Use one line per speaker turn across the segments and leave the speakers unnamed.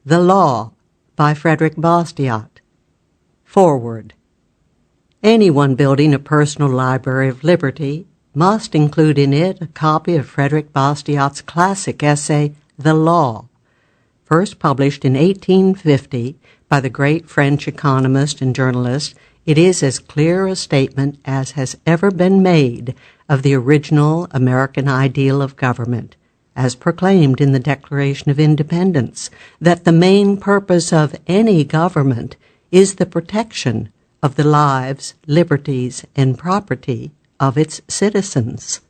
The Law by Frederic Bastiat. Foreword. Anyone building a personal library of liberty must include in it a copy of Frederic Bastiat's classic essay, The Law, first published in 1850 by the great French economist and journalist. It is as clear a statement as has ever been made of the original American ideal of government, as proclaimed in the Declaration of Independence, that the main purpose of any government is the protection of the lives, liberties, and property of its citizens.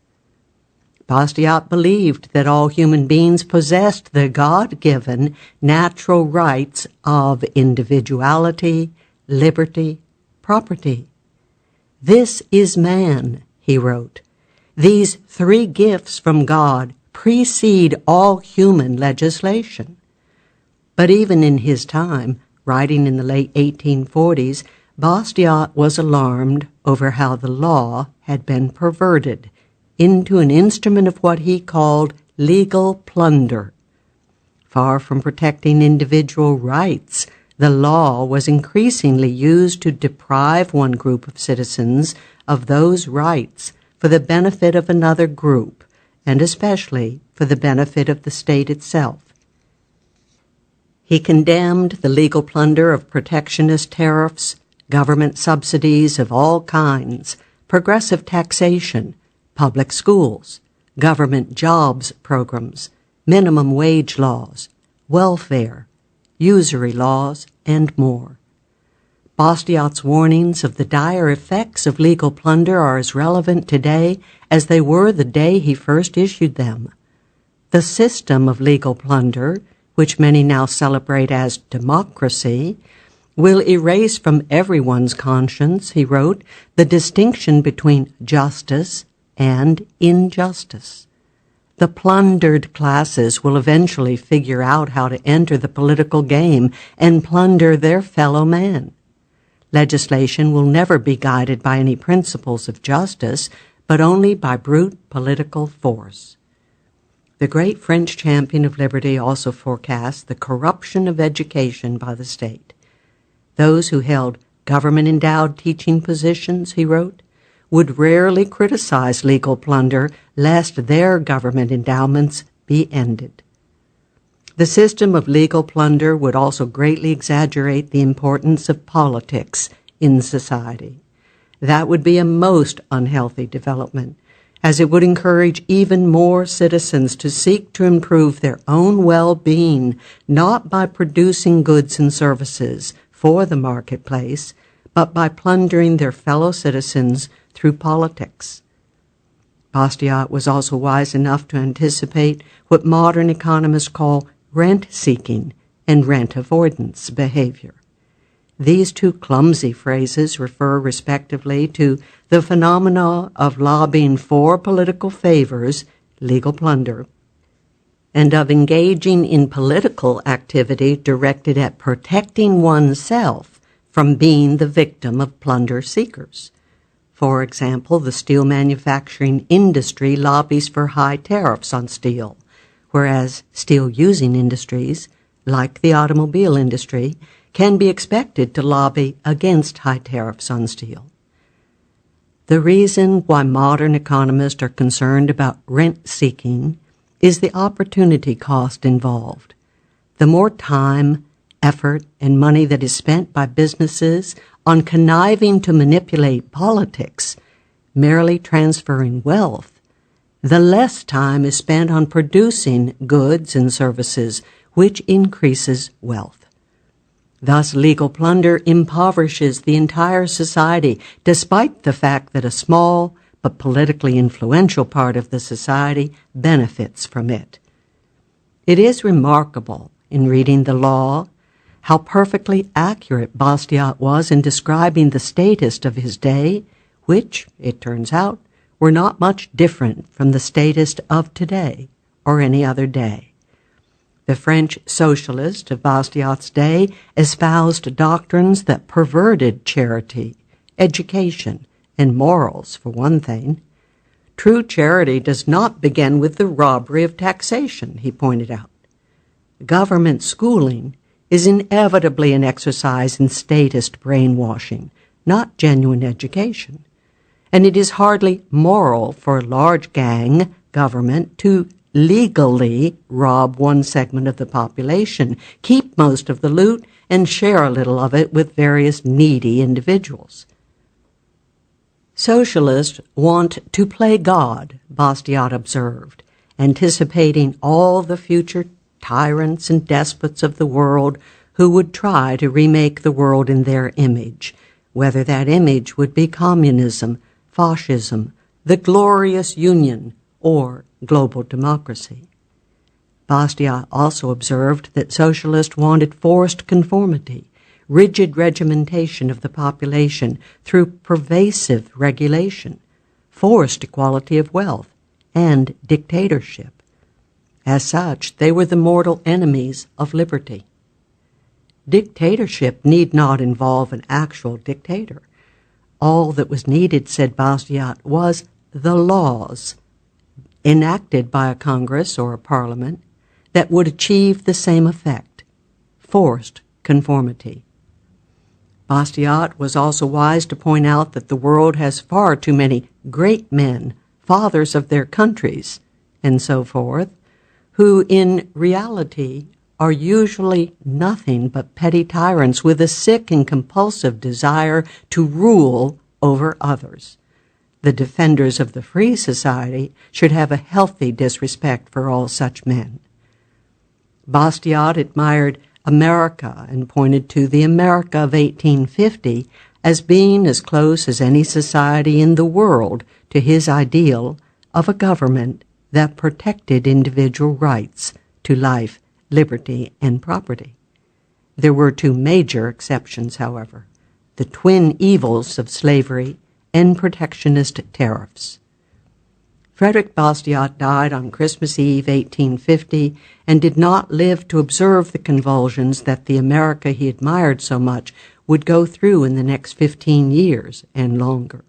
Bastiat believed that all human beings possessed the God-given natural rights of individuality, liberty, property. "This is man," he wrote. "These three gifts from God precede all human legislation." But even in his time, writing in the late 1840s, Bastiat was alarmed over how the law had been perverted into an instrument of what he called legal plunder. Far from protecting individual rights, the law was increasingly used to deprive one group of citizens of those rights for the benefit of another group, and especially for the benefit of the state itself. He condemned the legal plunder of protectionist tariffs, government subsidies of all kinds, progressive taxation, public schools, government jobs programs, minimum wage laws, welfare, usury laws, and more. Bastiat's warnings of the dire effects of legal plunder are as relevant today as they were the day he first issued them. The system of legal plunder, which many now celebrate as democracy, will erase from everyone's conscience, he wrote, the distinction between justice and injustice. The plundered classes will eventually figure out how to enter the political game and plunder their fellow man. Legislation will never be guided by any principles of justice, but only by brute political force. The great French champion of liberty also forecast the corruption of education by the state. Those who held government-endowed teaching positions, he wrote, would rarely criticize legal plunder lest their government endowments be ended. The system of legal plunder would also greatly exaggerate the importance of politics in society. That would be a most unhealthy development, as it would encourage even more citizens to seek to improve their own well-being, not by producing goods and services for the marketplace, but by plundering their fellow citizens through politics. Bastiat was also wise enough to anticipate what modern economists call rent-seeking and rent-avoidance behavior. These two clumsy phrases refer respectively to the phenomena of lobbying for political favors, legal plunder, and of engaging in political activity directed at protecting oneself from being the victim of plunder seekers. For example, the steel manufacturing industry lobbies for high tariffs on steel, whereas steel-using industries, like the automobile industry, can be expected to lobby against high tariffs on steel. The reason why modern economists are concerned about rent-seeking is the opportunity cost involved. The more time, effort, and money that is spent by businesses on conniving to manipulate politics, merely transferring wealth, the less time is spent on producing goods and services, which increases wealth. Thus, legal plunder impoverishes the entire society, despite the fact that a small but politically influential part of the society benefits from it. It is remarkable, in reading The Law, how perfectly accurate Bastiat was in describing the statists of his day, which, it turns out, were not much different from the statists of today or any other day. The French socialists of Bastiat's day espoused doctrines that perverted charity, education, and morals, for one thing. True charity does not begin with the robbery of taxation, he pointed out. Government schooling is inevitably an exercise in statist brainwashing, not genuine education. And it is hardly moral for a large gang government to legally rob one segment of the population, keep most of the loot, and share a little of it with various needy individuals. Socialists want to play God, Bastiat observed, anticipating all the future tyrants and despots of the world who would try to remake the world in their image, whether that image would be communism, fascism, the glorious union, or global democracy. Bastiat also observed that socialists wanted forced conformity, rigid regimentation of the population through pervasive regulation, forced equality of wealth, and dictatorship. As such, they were the mortal enemies of liberty. Dictatorship need not involve an actual dictator. All that was needed, said Bastiat, was the laws enacted by a Congress or a Parliament that would achieve the same effect, forced conformity. Bastiat was also wise to point out that the world has far too many great men, fathers of their countries, and so forth, who in reality are usually nothing but petty tyrants with a sick and compulsive desire to rule over others. The defenders of the free society should have a healthy disrespect for all such men. Bastiat admired America and pointed to the America of 1850 as being as close as any society in the world to his ideal of a government that protected individual rights to life, liberty, and property. There were two major exceptions, however, the twin evils of slavery and protectionist tariffs. Frederic Bastiat died on Christmas Eve, 1850, and did not live to observe the convulsions that the America he admired so much would go through in the next 15 years and longer.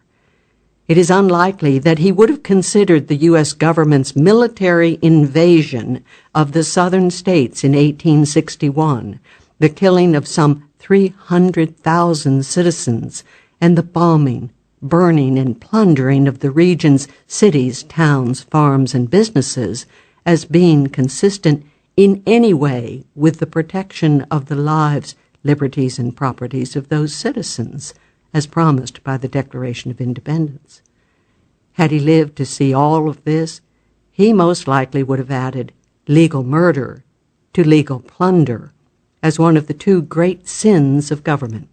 It is unlikely that he would have considered the U.S. government's military invasion of the southern states in 1861, the killing of some 300,000 citizens, and the bombing, burning, and plundering of the region's cities, towns, farms, and businesses as being consistent in any way with the protection of the lives, liberties, and properties of those citizens, as promised by the Declaration of Independence. Had he lived to see all of this, he most likely would have added legal murder to legal plunder as one of the two great sins of government.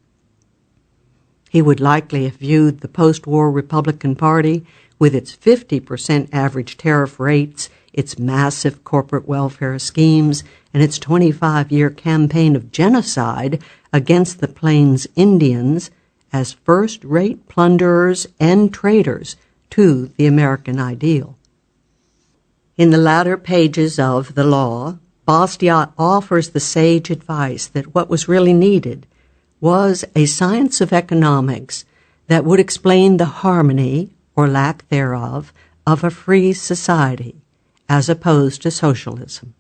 He would likely have viewed the post-war Republican Party with its 50% average tariff rates, its massive corporate welfare schemes, and its 25-year campaign of genocide against the Plains Indians as first-rate plunderers and traitors to the American ideal. In the latter pages of The Law, Bastiat offers the sage advice that what was really needed was a science of economics that would explain the harmony, or lack thereof, of a free society, as opposed to socialism.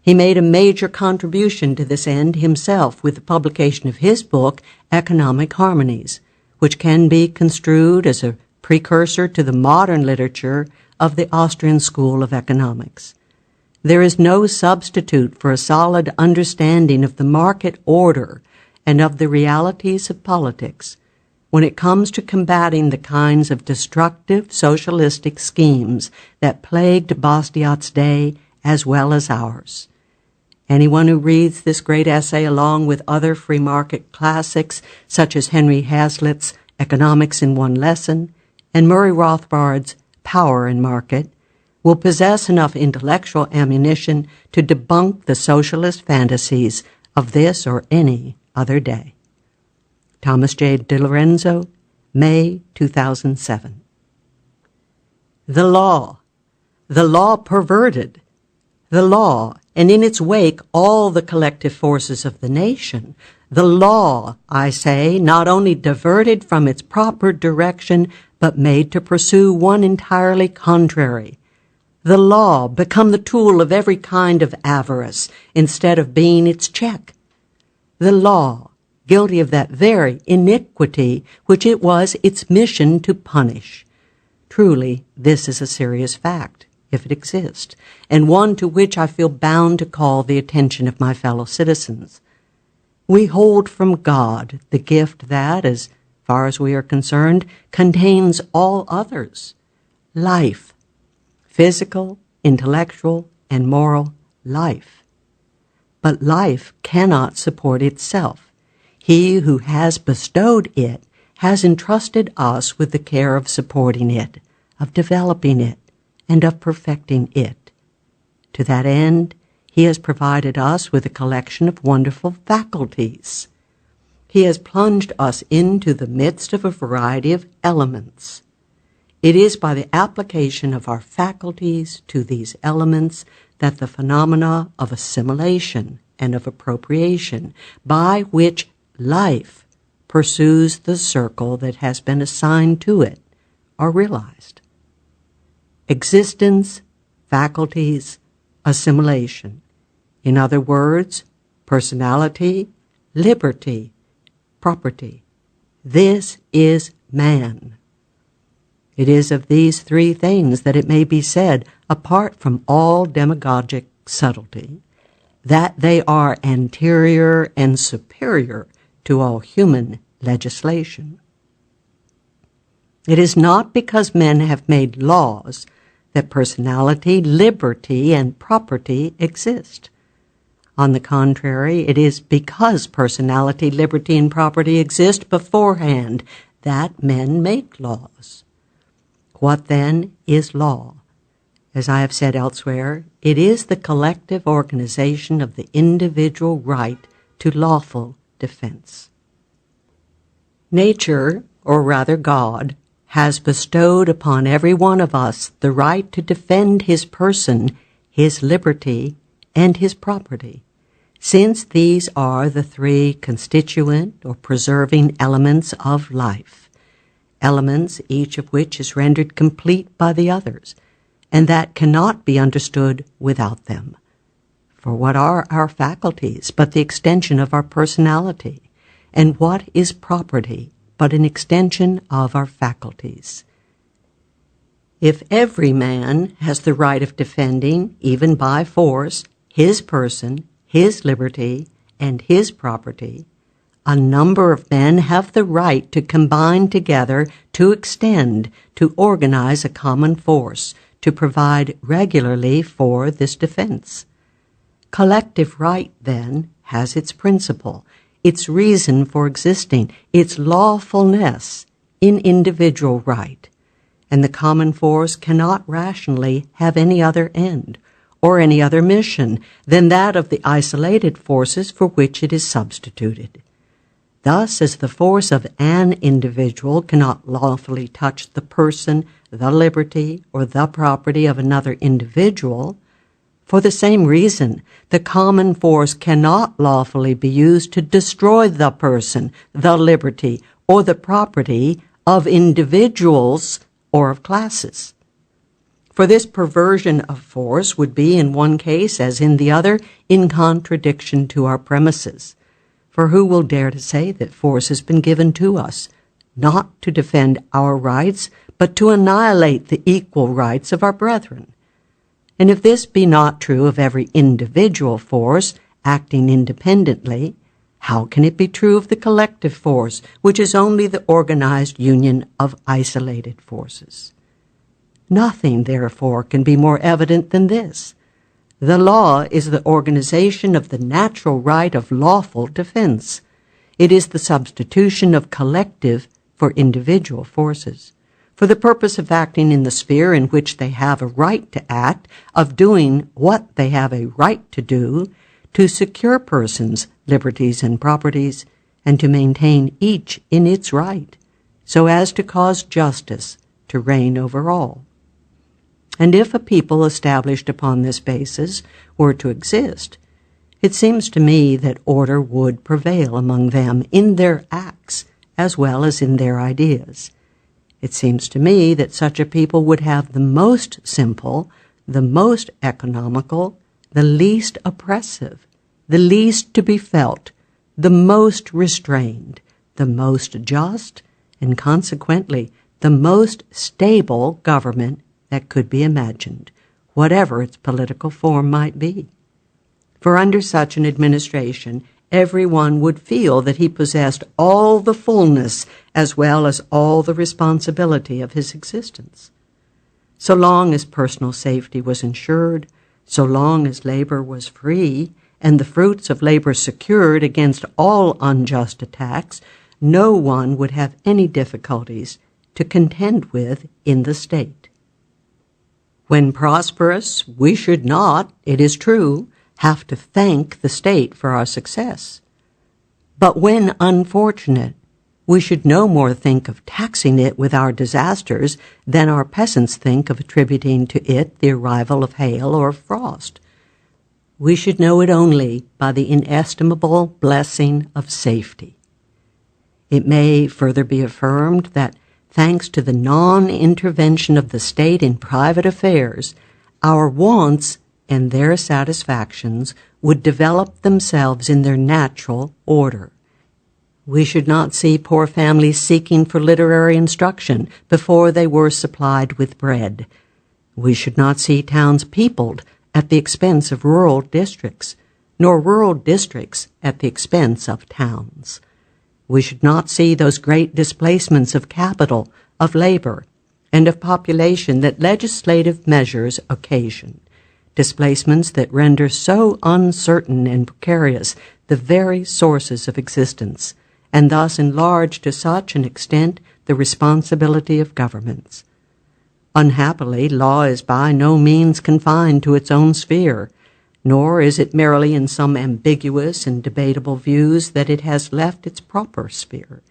He made a major contribution to this end himself with the publication of his book, Economic Harmonies, which can be construed as a precursor to the modern literature of the Austrian School of Economics. There is no substitute for a solid understanding of the market order and of the realities of politics when it comes to combating the kinds of destructive socialistic schemes that plagued Bastiat's day as well as ours. Anyone who reads this great essay along with other free market classics such as Henry Hazlitt's Economics in One Lesson and Murray Rothbard's Power and Market will possess enough intellectual ammunition to debunk the socialist fantasies of this or any other day. Thomas J. DiLorenzo, May 2007. The law perverted. The law, and in its wake all the collective forces of the nation. The law, I say, not only diverted from its proper direction, but made to pursue one entirely contrary. The law become the tool of every kind of avarice, instead of being its check. the law, guilty of that very iniquity which it was its mission to punish. Truly, this is a serious fact, if it exists, and one to which I feel bound to call the attention of my fellow citizens. We hold from God the gift that, as far as we are concerned, contains all others: life, physical, intellectual, and moral life. But life cannot support itself. He who has bestowed it has entrusted us with the care of supporting it, of developing it, and of perfecting it. To that end, He has provided us with a collection of wonderful faculties. He has plunged us into the midst of a variety of elements. It is by the application of our faculties to these elements that the phenomena of assimilation and of appropriation, by which life pursues the circle that has been assigned to it, are realized. Existence, faculties, assimilation. In other words, personality, liberty, property. This is man. It is of these three things that it may be said, apart from all demagogic subtlety, that they are anterior and superior to all human legislation. It is not because men have made laws that personality, liberty, and property exist. On the contrary, it is because personality, liberty, and property exist beforehand that men make laws. What then is law? As I have said elsewhere, it is the collective organization of the individual right to lawful defense. Nature, or rather God, has bestowed upon every one of us the right to defend his person, his liberty, and his property, since these are the three constituent or preserving elements of life, elements each of which is rendered complete by the others, and that cannot be understood without them. For what are our faculties but the extension of our personality? And what is property but an extension of our faculties? If every man has the right of defending, even by force, his person, his liberty, and his property, a number of men have the right to combine together, to extend, to organize a common force, to provide regularly for this defense. Collective right, then, has its principle, its reason for existing, its lawfulness in individual right, and the common force cannot rationally have any other end or any other mission than that of the isolated forces for which it is substituted. Thus, as the force of an individual cannot lawfully touch the person, the liberty, or the property of another individual, for the same reason, the common force cannot lawfully be used to destroy the person, the liberty, or the property of individuals or of classes. For this perversion of force would be, in one case as in the other, in contradiction to our premises. For who will dare to say that force has been given to us, not to defend our rights, but to annihilate the equal rights of our brethren? And if this be not true of every individual force acting independently, how can it be true of the collective force, which is only the organized union of isolated forces? Nothing, therefore, can be more evident than this. The law is the organization of the natural right of lawful defense. It is the substitution of collective for individual forces, for the purpose of acting in the sphere in which they have a right to act, of doing what they have a right to do, to secure persons, liberties, and properties, and to maintain each in its right, so as to cause justice to reign over all. And if a people established upon this basis were to exist, it seems to me that order would prevail among them in their acts as well as in their ideas. It seems to me that such a people would have the most simple, the most economical, the least oppressive, the least to be felt, the most restrained, the most just, and consequently the most stable government that could be imagined, whatever its political form might be. For under such an administration, everyone would feel that he possessed all the fullness as well as all the responsibility of his existence. So long as personal safety was ensured, so long as labor was free, and the fruits of labor secured against all unjust attacks, no one would have any difficulties to contend with in the state. When prosperous, we should not, it is true, have to thank the state for our success. But when unfortunate, we should no more think of taxing it with our disasters than our peasants think of attributing to it the arrival of hail or frost. We should know it only by the inestimable blessing of safety. It may further be affirmed that, thanks to the non-intervention of the state in private affairs, our wants and their satisfactions would develop themselves in their natural order. We should not see poor families seeking for literary instruction before they were supplied with bread. We should not see towns peopled at the expense of rural districts, nor rural districts at the expense of towns. We should not see those great displacements of capital, of labor, and of population that legislative measures occasion, displacements that render so uncertain and precarious the very sources of existence, and thus enlarge to such an extent the responsibility of governments. Unhappily, law is by no means confined to its own sphere, nor is it merely in some ambiguous and debatable views that it has left its proper sphere.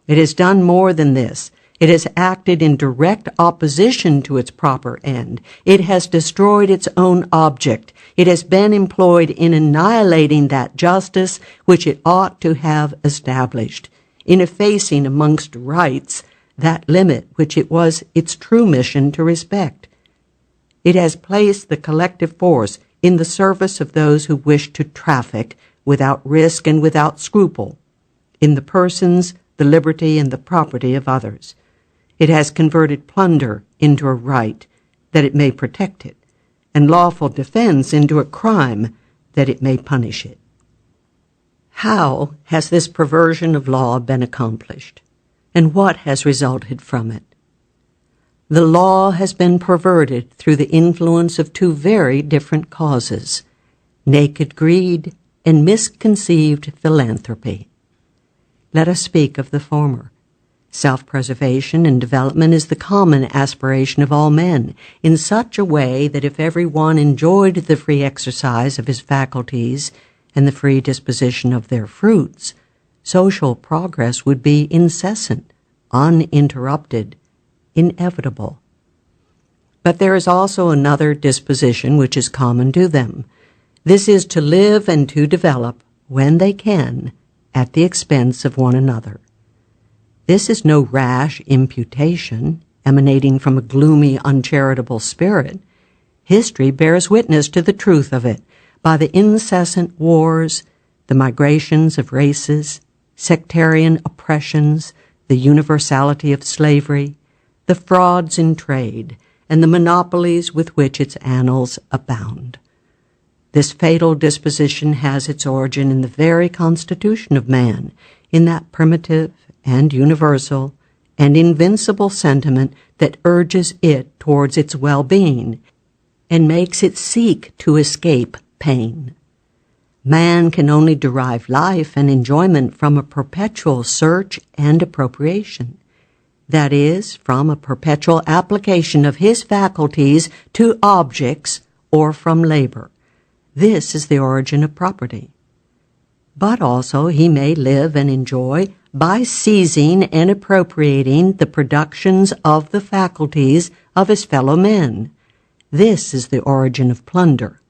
It has done more than this. It has acted in direct opposition to its proper end. It has destroyed its own object. It has been employed in annihilating that justice which it ought to have established, in effacing amongst rights that limit which it was its true mission to respect. It has placed the collective force in the service of those who wish to traffic without risk and without scruple in the persons, the liberty, and the property of others. It has converted plunder into a right, that it may protect it, and lawful defense into a crime, that it may punish it. How has this perversion of law been accomplished, and what has resulted from it? The law has been perverted through the influence of two very different causes: naked greed and misconceived philanthropy. Let us speak of the former. Self-preservation and development is the common aspiration of all men, in such a way that if every one enjoyed the free exercise of his faculties and the free disposition of their fruits, social progress would be incessant, uninterrupted, inevitable. But there is also another disposition which is common to them. This is to live and to develop, when they can, at the expense of one another. This is no rash imputation emanating from a gloomy, uncharitable spirit. History bears witness to the truth of it by the incessant wars, the migrations of races, sectarian oppressions, the universality of slavery, the frauds in trade, and the monopolies with which its annals abound. This fatal disposition has its origin in the very constitution of man, in that primitive and universal and invincible sentiment that urges it towards its well-being and makes it seek to escape pain. Man can only derive life and enjoyment from a perpetual search and appropriation. That is, from a perpetual application of his faculties to objects or from labor. This is the origin of property. But also he may live and enjoy by seizing and appropriating the productions of the faculties of his fellow men. This is the origin of plunder.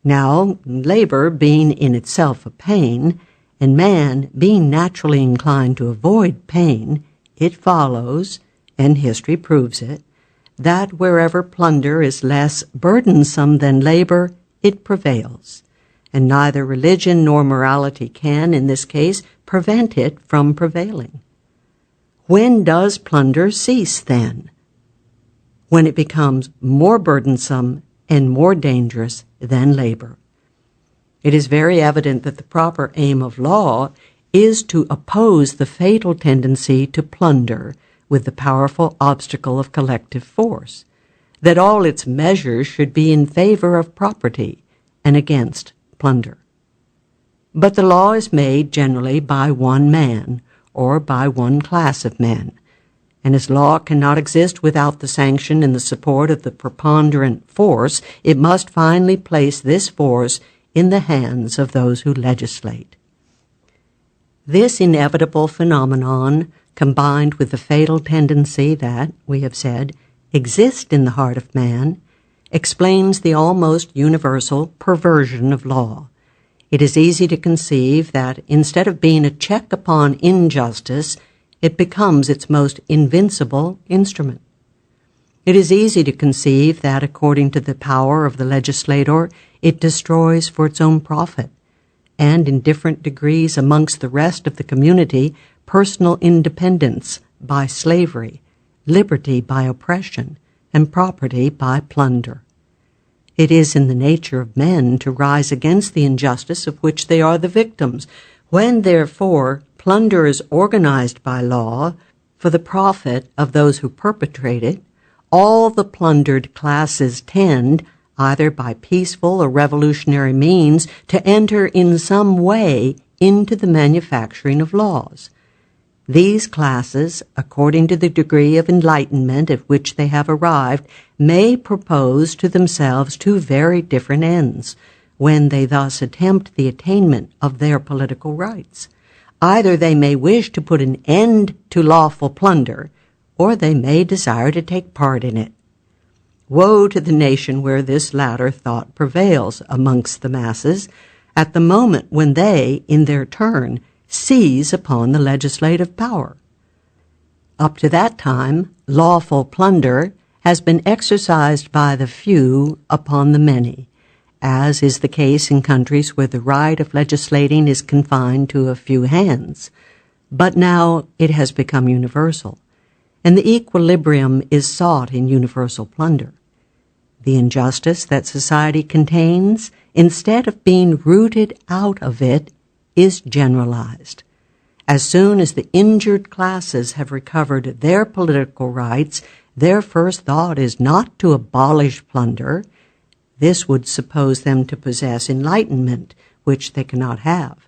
Now, labor being in itself a pain, and man being naturally inclined to avoid pain, it follows, and history proves it, that wherever plunder is less burdensome than labor, it prevails. and neither religion nor morality can, in this case, prevent it from prevailing. When does plunder cease, then? When it becomes more burdensome and more dangerous than labor. It is very evident that the proper aim of law is to oppose the fatal tendency to plunder with the powerful obstacle of collective force, that all its measures should be in favor of property and against plunder. But the law is made generally by one man or by one class of men, and as law cannot exist without the sanction and the support of the preponderant force, it must finally place this force in the hands of those who legislate. This inevitable phenomenon, combined with the fatal tendency that, we have said, exists in the heart of man, explains the almost universal perversion of law. It is easy to conceive that instead of being a check upon injustice, it becomes its most invincible instrument. It is easy to conceive that, according to the power of the legislator, it destroys for its own profit, and in different degrees amongst the rest of the community, personal independence by slavery, liberty by oppression, and property by plunder. It is in the nature of men to rise against the injustice of which they are the victims. When, therefore, plunder is organized by law for the profit of those who perpetrate it, all the plundered classes tend, either by peaceful or revolutionary means, to enter in some way into the manufacturing of laws. These classes, according to the degree of enlightenment at which they have arrived, may propose to themselves two very different ends, when they thus attempt the attainment of their political rights. Either they may wish to put an end to lawful plunder, or they may desire to take part in it. Woe to the nation where this latter thought prevails amongst the masses at the moment when they, in their turn, seize upon the legislative power. Up to that time, lawful plunder has been exercised by the few upon the many, as is the case in countries where the right of legislating is confined to a few hands. But now it has become universal, and the equilibrium is sought in universal plunder. The injustice that society contains, instead of being rooted out of it, is generalized. As soon as the injured classes have recovered their political rights, their first thought is not to abolish plunder. This would suppose them to possess enlightenment, which they cannot have,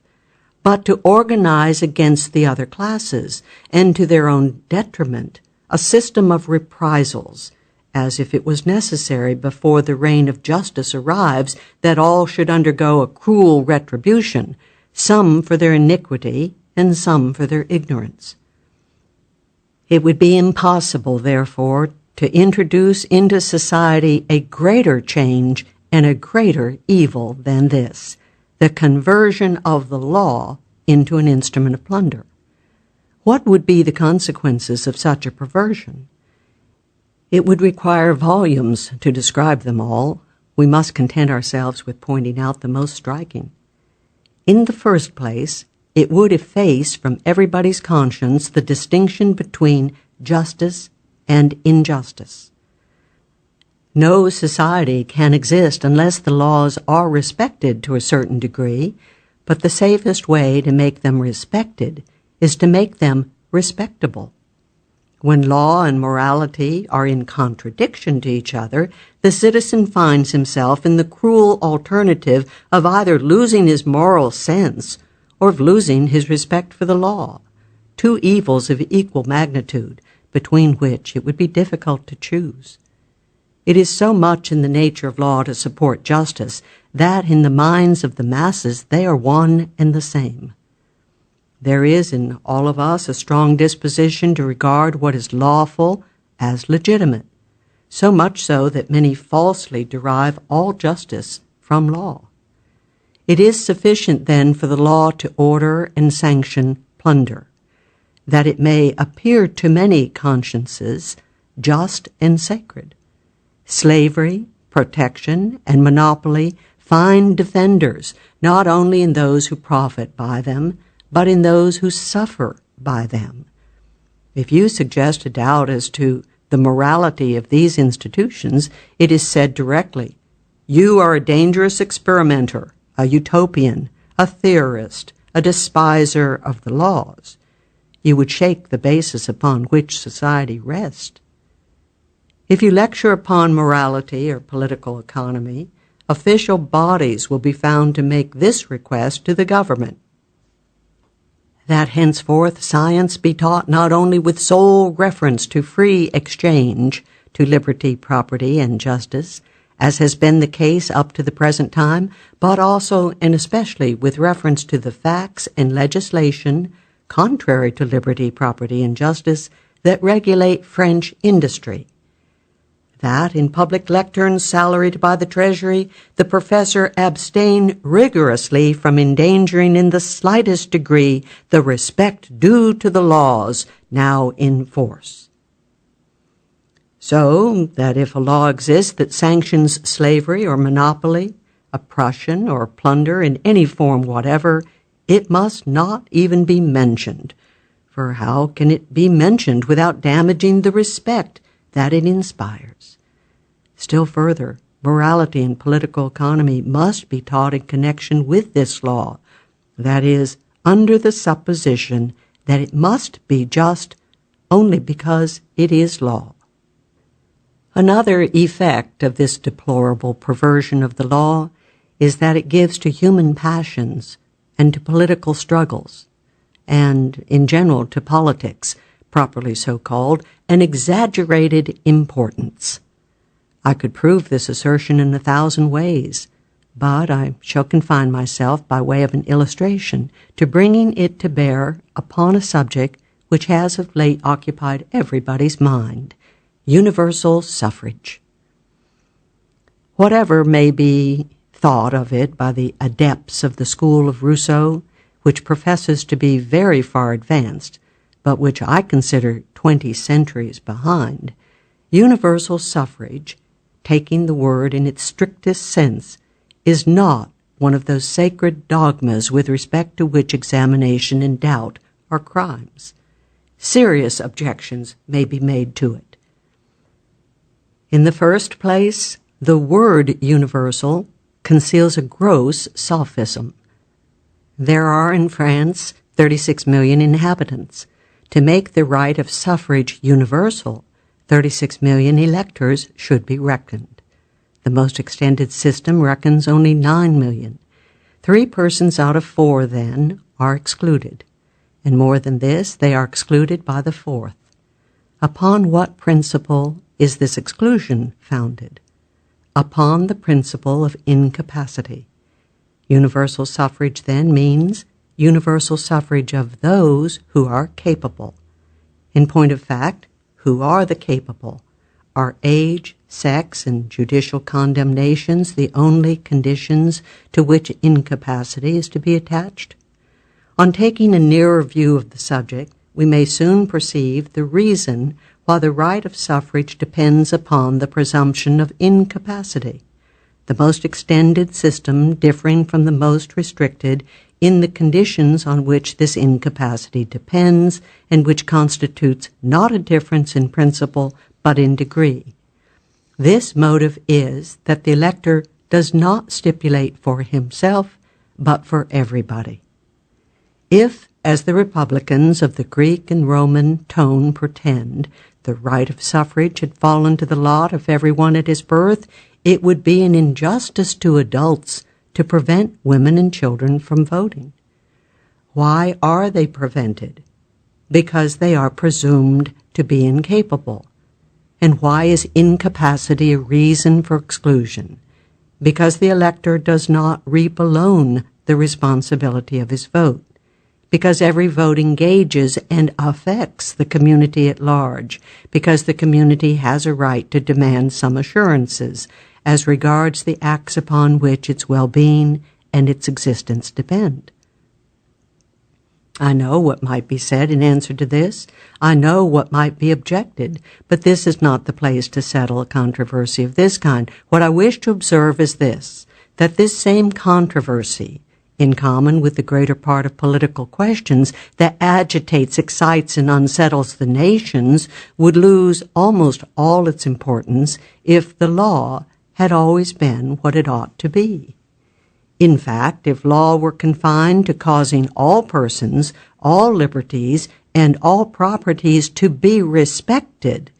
but to organize against the other classes, and to their own detriment, a system of reprisals, as if it was necessary before the reign of justice arrives that all should undergo a cruel retribution, some for their iniquity and some for their ignorance. It would be impossible, therefore, to introduce into society a greater change and a greater evil than this, the conversion of the law into an instrument of plunder. What would be the consequences of such a perversion? It would require volumes to describe them all. We must content ourselves with pointing out the most striking. In the first place, it would efface from everybody's conscience the distinction between justice and injustice. No society can exist unless the laws are respected to a certain degree, but the safest way to make them respected is to make them respectable. When law and morality are in contradiction to each other, the citizen finds himself in the cruel alternative of either losing his moral sense or of losing his respect for the law, two evils of equal magnitude, between which it would be difficult to choose. It is so much in the nature of law to support justice that in the minds of the masses they are one and the same. There is in all of us a strong disposition to regard what is lawful as legitimate, so much so that many falsely derive all justice from law. It is sufficient then for the law to order and sanction plunder, that it may appear to many consciences just and sacred. Slavery, protection, and monopoly find defenders, not only in those who profit by them, but in those who suffer by them. If you suggest a doubt as to the morality of these institutions, it is said directly, "You are a dangerous experimenter, a utopian, a theorist, a despiser of the laws." You would shake the basis upon which society rests. If you lecture upon morality or political economy, official bodies will be found to make this request to the government: that henceforth science be taught not only with sole reference to free exchange, to liberty, property, and justice, as has been the case up to the present time, but also and especially with reference to the facts and legislation, contrary to liberty, property, and justice, that regulate French industry. That in public lecterns salaried by the Treasury, the professor abstain rigorously from endangering in the slightest degree the respect due to the laws now in force. So that if a law exists that sanctions slavery or monopoly, oppression or plunder in any form whatever, it must not even be mentioned. For how can it be mentioned without damaging the respect that it inspires? Still further, morality and political economy must be taught in connection with this law, that is, under the supposition that it must be just only because it is law. Another effect of this deplorable perversion of the law is that it gives to human passions and to political struggles, and in general to politics, properly so called, an exaggerated importance. I could prove this assertion in 1,000 ways, but I shall confine myself, by way of an illustration, to bringing it to bear upon a subject which has of late occupied everybody's mind: universal suffrage. Whatever may be thought of it by the adepts of the school of Rousseau, which professes to be very far advanced, but which I consider 20 centuries behind, universal suffrage, taking the word in its strictest sense, is not one of those sacred dogmas with respect to which examination and doubt are crimes. Serious objections may be made to it. In the first place, the word universal conceals a gross sophism. There are in France 36 million inhabitants. To make the right of suffrage universal, 36 million electors should be reckoned. The most extended system reckons only 9 million. 3 persons out of 4, then, are excluded. And more than this, they are excluded by the 4th. Upon what principle is this exclusion founded? Upon the principle of incapacity. Universal suffrage, then, means universal suffrage of those who are capable. In point of fact, who are the capable? Are age, sex, and judicial condemnations the only conditions to which incapacity is to be attached? On taking a nearer view of the subject, we may soon perceive the reason why the right of suffrage depends upon the presumption of incapacity, the most extended system differing from the most restricted in the conditions on which this incapacity depends, and which constitutes not a difference in principle but in degree. This motive is that the elector does not stipulate for himself, but for everybody. If, as the Republicans of the Greek and Roman tone pretend, the right of suffrage had fallen to the lot of everyone at his birth, it would be an injustice to adults to prevent women and children from voting. Why are they prevented? Because they are presumed to be incapable. And why is incapacity a reason for exclusion? Because the elector does not reap alone the responsibility of his vote. Because every vote engages and affects the community at large, because the community has a right to demand some assurances as regards the acts upon which its well-being and its existence depend. I know what might be said in answer to this. I know what might be objected, but this is not the place to settle a controversy of this kind. What I wish to observe is this: that this same controversy, in common with the greater part of political questions that agitates, excites, and unsettles the nations, would lose almost all its importance if the law had always been what it ought to be. In fact, if law were confined to causing all persons, all liberties, and all properties to be respected,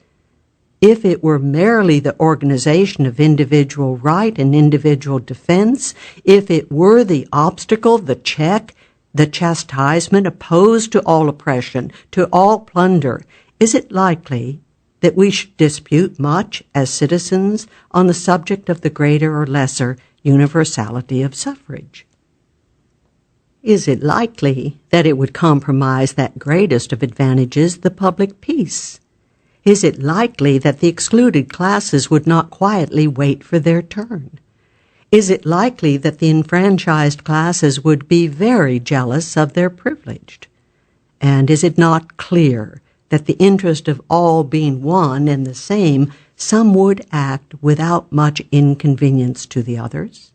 if it were merely the organization of individual right and individual defense, if it were the obstacle, the check, the chastisement opposed to all oppression, to all plunder, is it likely that we should dispute much as citizens on the subject of the greater or lesser universality of suffrage? Is it likely that it would compromise that greatest of advantages, the public peace? Is it likely that the excluded classes would not quietly wait for their turn? Is it likely that the enfranchised classes would be very jealous of their privileged? And is it not clear that the interest of all being one and the same, some would act without much inconvenience to the others?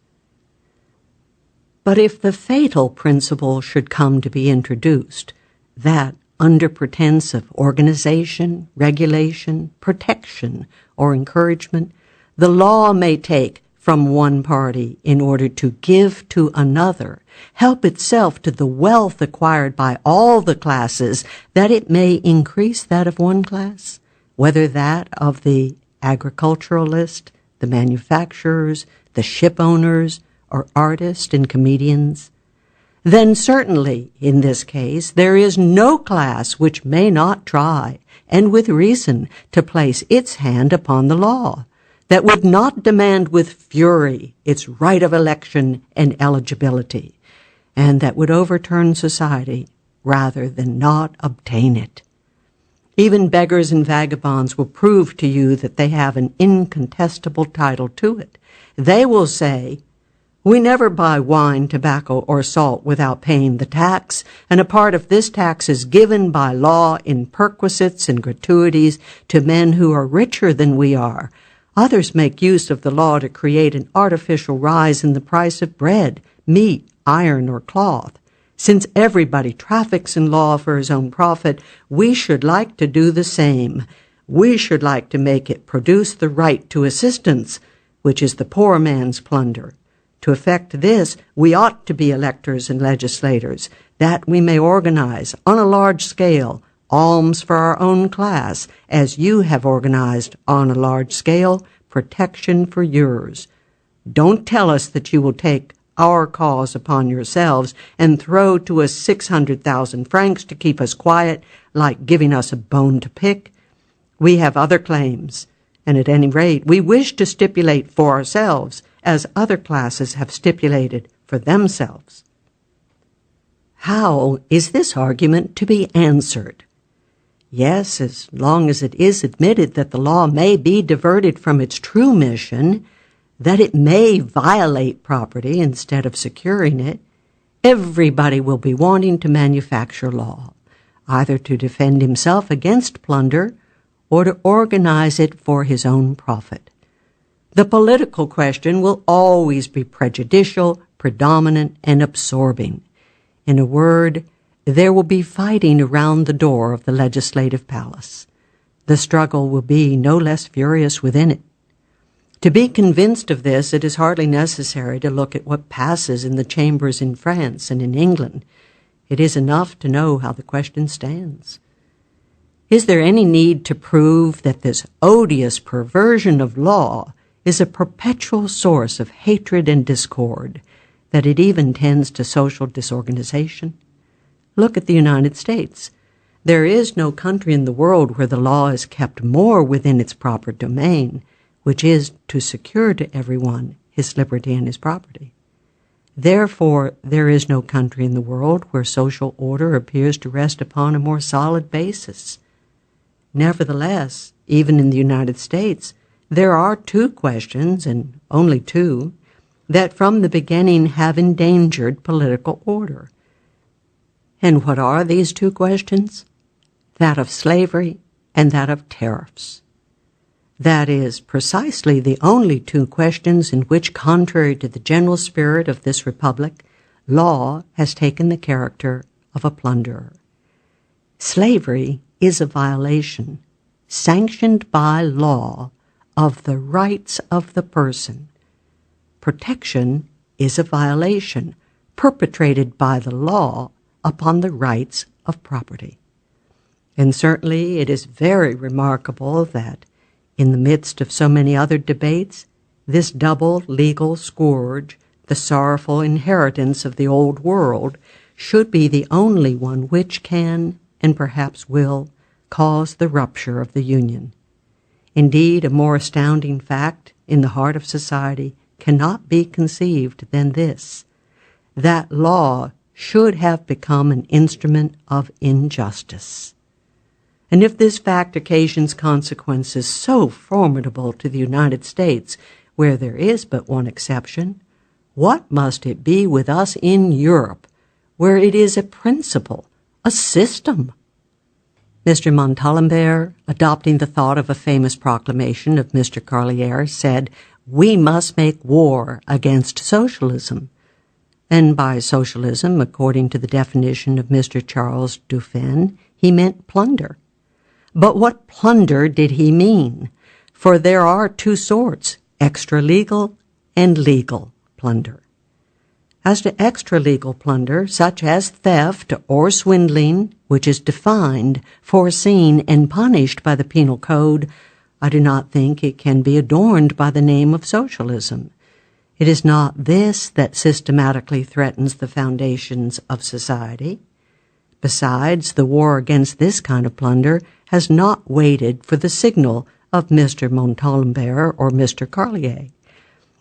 But if the fatal principle should come to be introduced, that under pretense of organization, regulation, protection, or encouragement, the law may take from one party in order to give to another, help itself to the wealth acquired by all the classes, that it may increase that of one class, whether that of the agriculturalist, the manufacturers, the ship owners, or artists and comedians, then certainly, in this case, there is no class which may not try, and with reason, to place its hand upon the law, that would not demand with fury its right of election and eligibility, and that would overturn society rather than not obtain it. Even beggars and vagabonds will prove to you that they have an incontestable title to it. They will say, "We never buy wine, tobacco, or salt without paying the tax, and a part of this tax is given by law in perquisites and gratuities to men who are richer than we are. Others make use of the law to create an artificial rise in the price of bread, meat, iron, or cloth. Since everybody traffics in law for his own profit, we should like to do the same. We should like to make it produce the right to assistance, which is the poor man's plunder. To effect this, we ought to be electors and legislators, that we may organize, on a large scale, alms for our own class, as you have organized, on a large scale, protection for yours. Don't tell us that you will take our cause upon yourselves and throw to us 600,000 francs to keep us quiet, like giving us a bone to pick. We have other claims, and at any rate, we wish to stipulate for ourselves, as other classes have stipulated for themselves." How is this argument to be answered? Yes, as long as it is admitted that the law may be diverted from its true mission, that it may violate property instead of securing it, everybody will be wanting to manufacture law, either to defend himself against plunder or to organize it for his own profit. The political question will always be prejudicial, predominant, and absorbing. In a word, there will be fighting around the door of the legislative palace. The struggle will be no less furious within it. To be convinced of this, it is hardly necessary to look at what passes in the chambers in France and in England. It is enough to know how the question stands. Is there any need to prove that this odious perversion of law is a perpetual source of hatred and discord, that it even tends to social disorganization? Look at the United States. There is no country in the world where the law is kept more within its proper domain, which is to secure to everyone his liberty and his property. Therefore, there is no country in the world where social order appears to rest upon a more solid basis. Nevertheless, even in the United States, there are two questions, and only two, that from the beginning have endangered political order. And what are these two questions? That of slavery and that of tariffs. That is precisely the only two questions in which, contrary to the general spirit of this republic, law has taken the character of a plunderer. Slavery is a violation, sanctioned by law, of the rights of the person. Protection is a violation, perpetrated by the law upon the rights of property. And certainly it is very remarkable that, in the midst of so many other debates, this double legal scourge, the sorrowful inheritance of the old world, should be the only one which can, and perhaps will, cause the rupture of the Union. Indeed, a more astounding fact in the heart of society cannot be conceived than this, that law should have become an instrument of injustice. And if this fact occasions consequences so formidable to the United States, where there is but one exception, what must it be with us in Europe, where it is a principle, a system? Mr. Montalembert, adopting the thought of a famous proclamation of Mr. Carlier, said, "We must make war against socialism." And by socialism, according to the definition of Mr. Charles Duffin, he meant plunder. But what plunder did he mean? For there are two sorts, extra-legal and legal plunder. As to extra-legal plunder, such as theft or swindling, which is defined, foreseen, and punished by the penal code, I do not think it can be adorned by the name of socialism. It is not this that systematically threatens the foundations of society. Besides, the war against this kind of plunder has not waited for the signal of Mr. Montalembert or Mr. Carlier.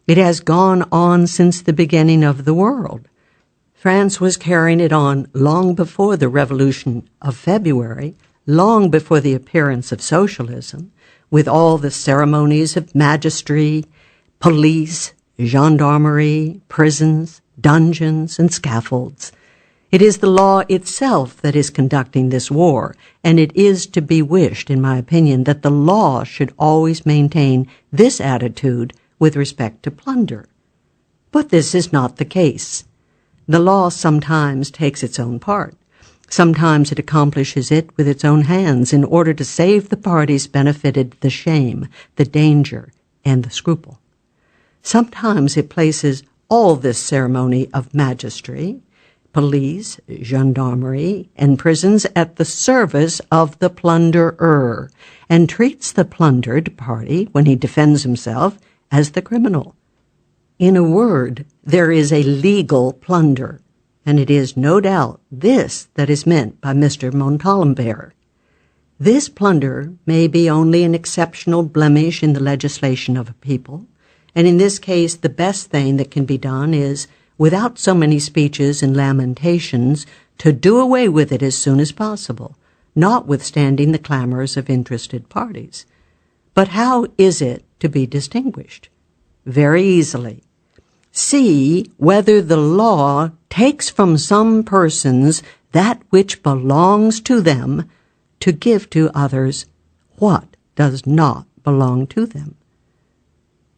It has gone on since the beginning of the world. France was carrying it on long before the Revolution of February, long before the appearance of socialism, with all the ceremonies of magistry, police, gendarmerie, prisons, dungeons, and scaffolds. It is the law itself that is conducting this war, and it is to be wished, in my opinion, that the law should always maintain this attitude with respect to plunder. But this is not the case. The law sometimes takes its own part. Sometimes it accomplishes it with its own hands in order to save the parties benefited the shame, the danger, and the scruple. Sometimes it places all this ceremony of magistry, police, gendarmerie, and prisons at the service of the plunderer, and treats the plundered party, when he defends himself, as the criminal. In a word, there is a legal plunder, and it is no doubt this that is meant by Mr. Montalembert. This plunder may be only an exceptional blemish in the legislation of a people, and in this case the best thing that can be done is, without so many speeches and lamentations, to do away with it as soon as possible, notwithstanding the clamors of interested parties. But how is it to be distinguished? Very easily. See whether the law takes from some persons that which belongs to them to give to others what does not belong to them.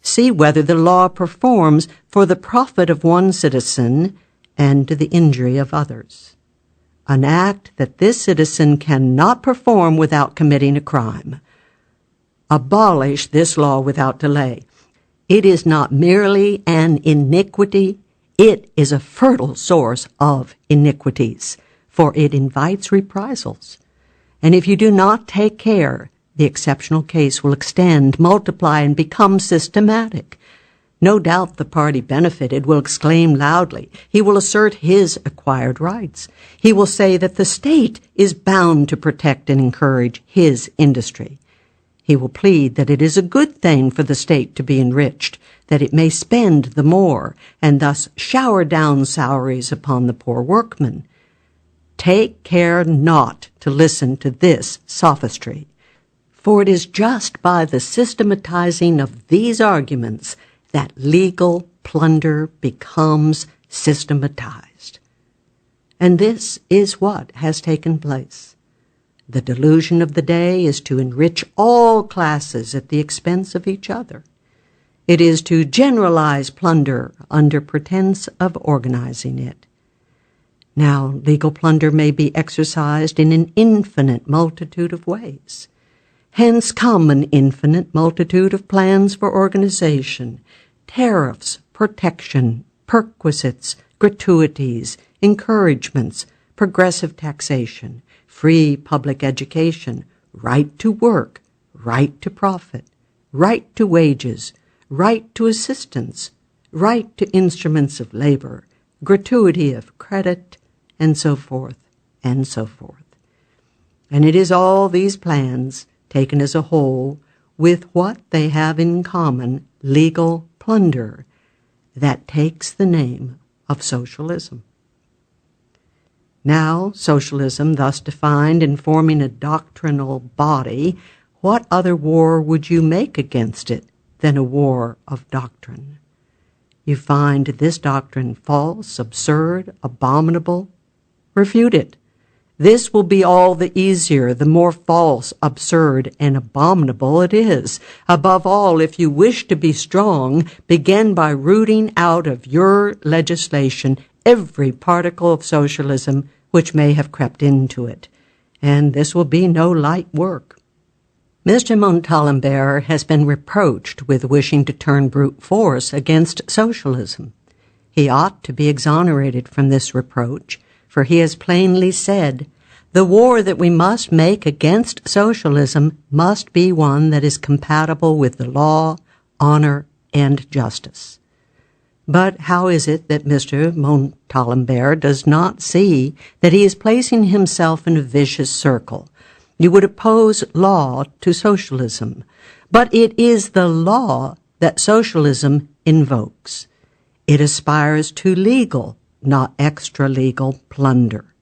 See whether the law performs for the profit of one citizen and to the injury of others. An act that this citizen cannot perform without committing a crime. Abolish this law without delay. It is not merely an iniquity, it is a fertile source of iniquities, for it invites reprisals. And if you do not take care, the exceptional case will extend, multiply, and become systematic. No doubt the party benefited will exclaim loudly. He will assert his acquired rights. He will say that the state is bound to protect and encourage his industry. He will plead that it is a good thing for the state to be enriched, that it may spend the more, and thus shower down salaries upon the poor workman. Take care not to listen to this sophistry, for it is just by the systematizing of these arguments that legal plunder becomes systematized. And this is what has taken place. The delusion of the day is to enrich all classes at the expense of each other. It is to generalize plunder under pretense of organizing it. Now, legal plunder may be exercised in an infinite multitude of ways. Hence come an infinite multitude of plans for organization, tariffs, protection, perquisites, gratuities, encouragements, progressive taxation, free public education, right to work, right to profit, right to wages, right to assistance, right to instruments of labor, gratuity of credit, and so forth, and so forth. And it is all these plans, taken as a whole, with what they have in common, legal plunder, that takes the name of socialism. Now, socialism, thus defined and forming a doctrinal body, what other war would you make against it than a war of doctrine? You find this doctrine false, absurd, abominable? Refute it. This will be all the easier, the more false, absurd, and abominable it is. Above all, if you wish to be strong, begin by rooting out of your legislation every particle of socialism which may have crept into it. And this will be no light work. Mr. Montalembert has been reproached with wishing to turn brute force against socialism. He ought to be exonerated from this reproach, for he has plainly said, "The war that we must make against socialism must be one that is compatible with the law, honor, and justice." But how is it that Mr. Montalembert does not see that he is placing himself in a vicious circle? You would oppose law to socialism, but it is the law that socialism invokes. It aspires to legal, not extra-legal plunder.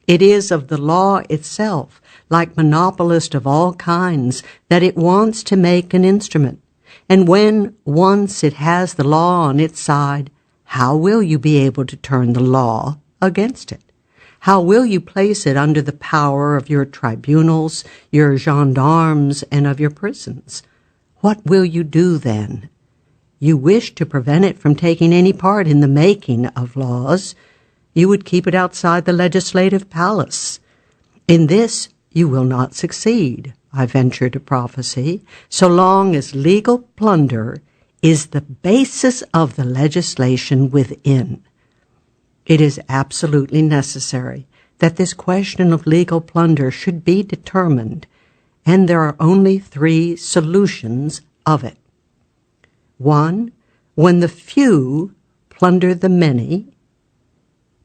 It is of the law itself, like monopolist of all kinds, that it wants to make an instrument. And when once it has the law on its side, how will you be able to turn the law against it? How will you place it under the power of your tribunals, your gendarmes, and of your prisons? What will you do then? You wish to prevent it from taking any part in the making of laws. You would keep it outside the legislative palace. In this you will not succeed, I venture to prophesy, so long as legal plunder is the basis of the legislation within. It is absolutely necessary that this question of legal plunder should be determined, and there are only 3 solutions of it. 1, when the few plunder the many.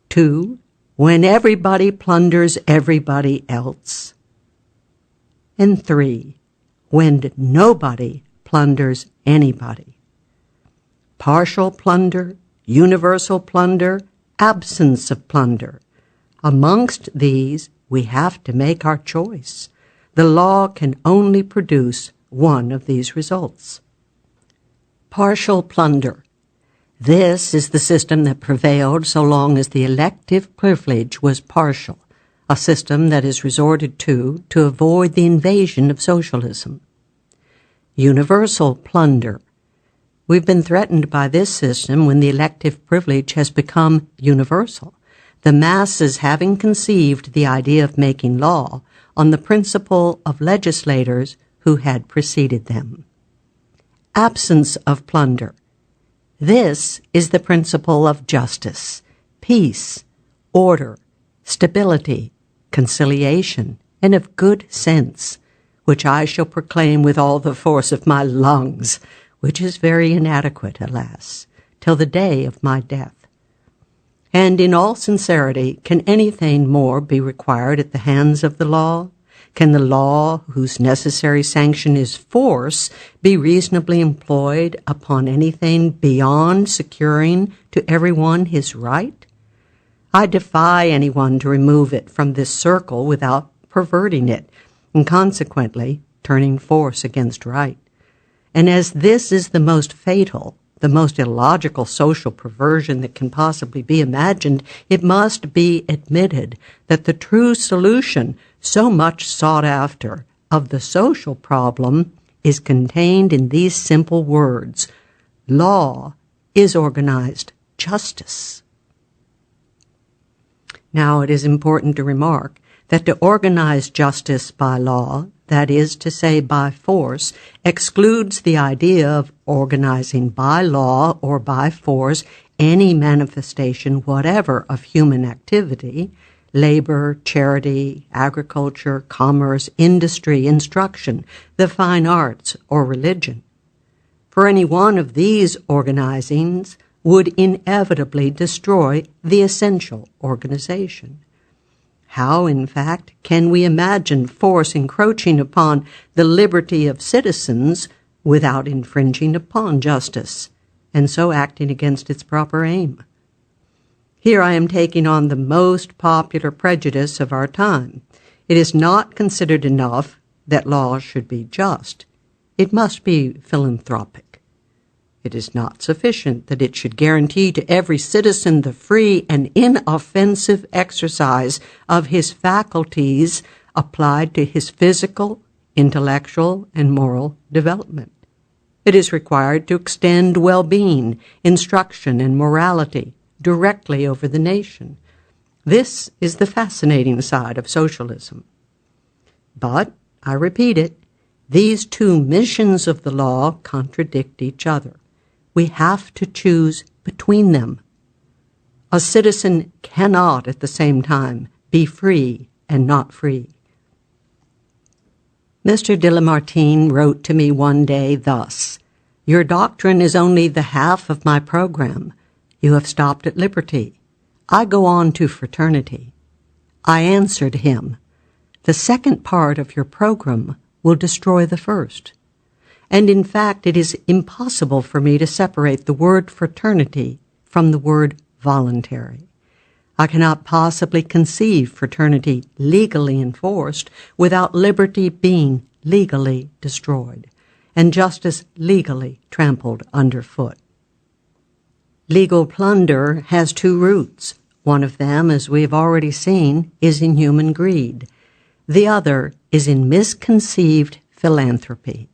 2, when everybody plunders everybody else. And 3, when nobody plunders anybody. Partial plunder, universal plunder, absence of plunder. Amongst these, we have to make our choice. The law can only produce one of these results. Partial plunder. This is the system that prevailed so long as the elective privilege was partial, a system that is resorted to avoid the invasion of socialism. Universal plunder. We've been threatened by this system when the elective privilege has become universal, the masses having conceived the idea of making law on the principle of legislators who had preceded them. Absence of plunder. This is the principle of justice, peace, order, stability, conciliation, and of good sense, which I shall proclaim with all the force of my lungs, which is very inadequate, alas, till the day of my death. And in all sincerity, can anything more be required at the hands of the law? Can the law, whose necessary sanction is force, be reasonably employed upon anything beyond securing to everyone his right? I defy anyone to remove it from this circle without perverting it, and consequently turning force against right. And as this is the most fatal, the most illogical social perversion that can possibly be imagined, it must be admitted that the true solution, so much sought after, of the social problem is contained in these simple words: law is organized justice. Now, it is important to remark that to organize justice by law, that is to say by force, excludes the idea of organizing by law or by force any manifestation whatever of human activity, labor, charity, agriculture, commerce, industry, instruction, the fine arts, or religion. For any one of these organizings would inevitably destroy the essential organization. How, in fact, can we imagine force encroaching upon the liberty of citizens without infringing upon justice, and so acting against its proper aim? Here I am taking on the most popular prejudice of our time. It is not considered enough that laws should be just. It must be philanthropic. It is not sufficient that it should guarantee to every citizen the free and inoffensive exercise of his faculties applied to his physical, intellectual, and moral development. It is required to extend well-being, instruction, and morality directly over the nation. This is the fascinating side of socialism. But, I repeat it, these two missions of the law contradict each other. We have to choose between them. A citizen cannot at the same time be free and not free. Mr. de Lamartine wrote to me one day thus: "Your doctrine is only the half of my program. You have stopped at liberty. I go on to fraternity." I answered him, "The second part of your program will destroy the first." And in fact, it is impossible for me to separate the word fraternity from the word voluntary. I cannot possibly conceive fraternity legally enforced without liberty being legally destroyed, and justice legally trampled underfoot. Legal plunder has two roots. One of them, as we have already seen, is in human greed. The other is in misconceived philanthropy.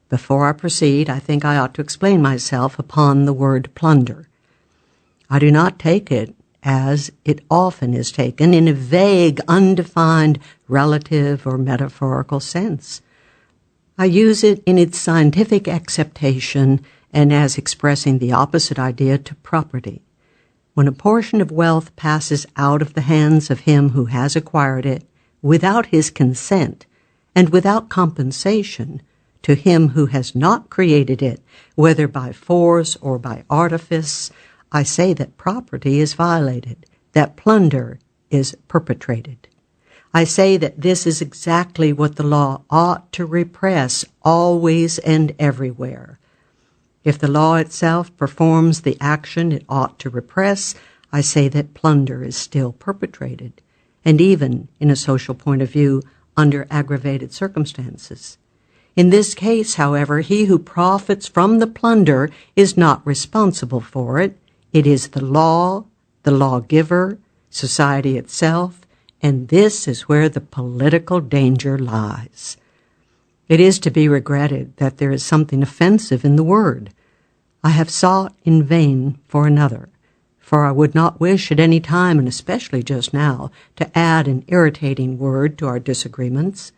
Before I proceed, I think I ought to explain myself upon the word plunder. I do not take it, as it often is taken, in a vague, undefined, relative, or metaphorical sense. I use it in its scientific acceptation and as expressing the opposite idea to property. When a portion of wealth passes out of the hands of him who has acquired it, without his consent and without compensation, to him who has not created it, whether by force or by artifice, I say that property is violated, that plunder is perpetrated. I say that this is exactly what the law ought to repress always and everywhere. If the law itself performs the action it ought to repress, I say that plunder is still perpetrated, and even, in a social point of view, under aggravated circumstances. In this case, however, he who profits from the plunder is not responsible for it. It is the law, the lawgiver, society itself, and this is where the political danger lies. It is to be regretted that there is something offensive in the word. I have sought in vain for another, for I would not wish at any time, and especially just now, to add an irritating word to our disagreements.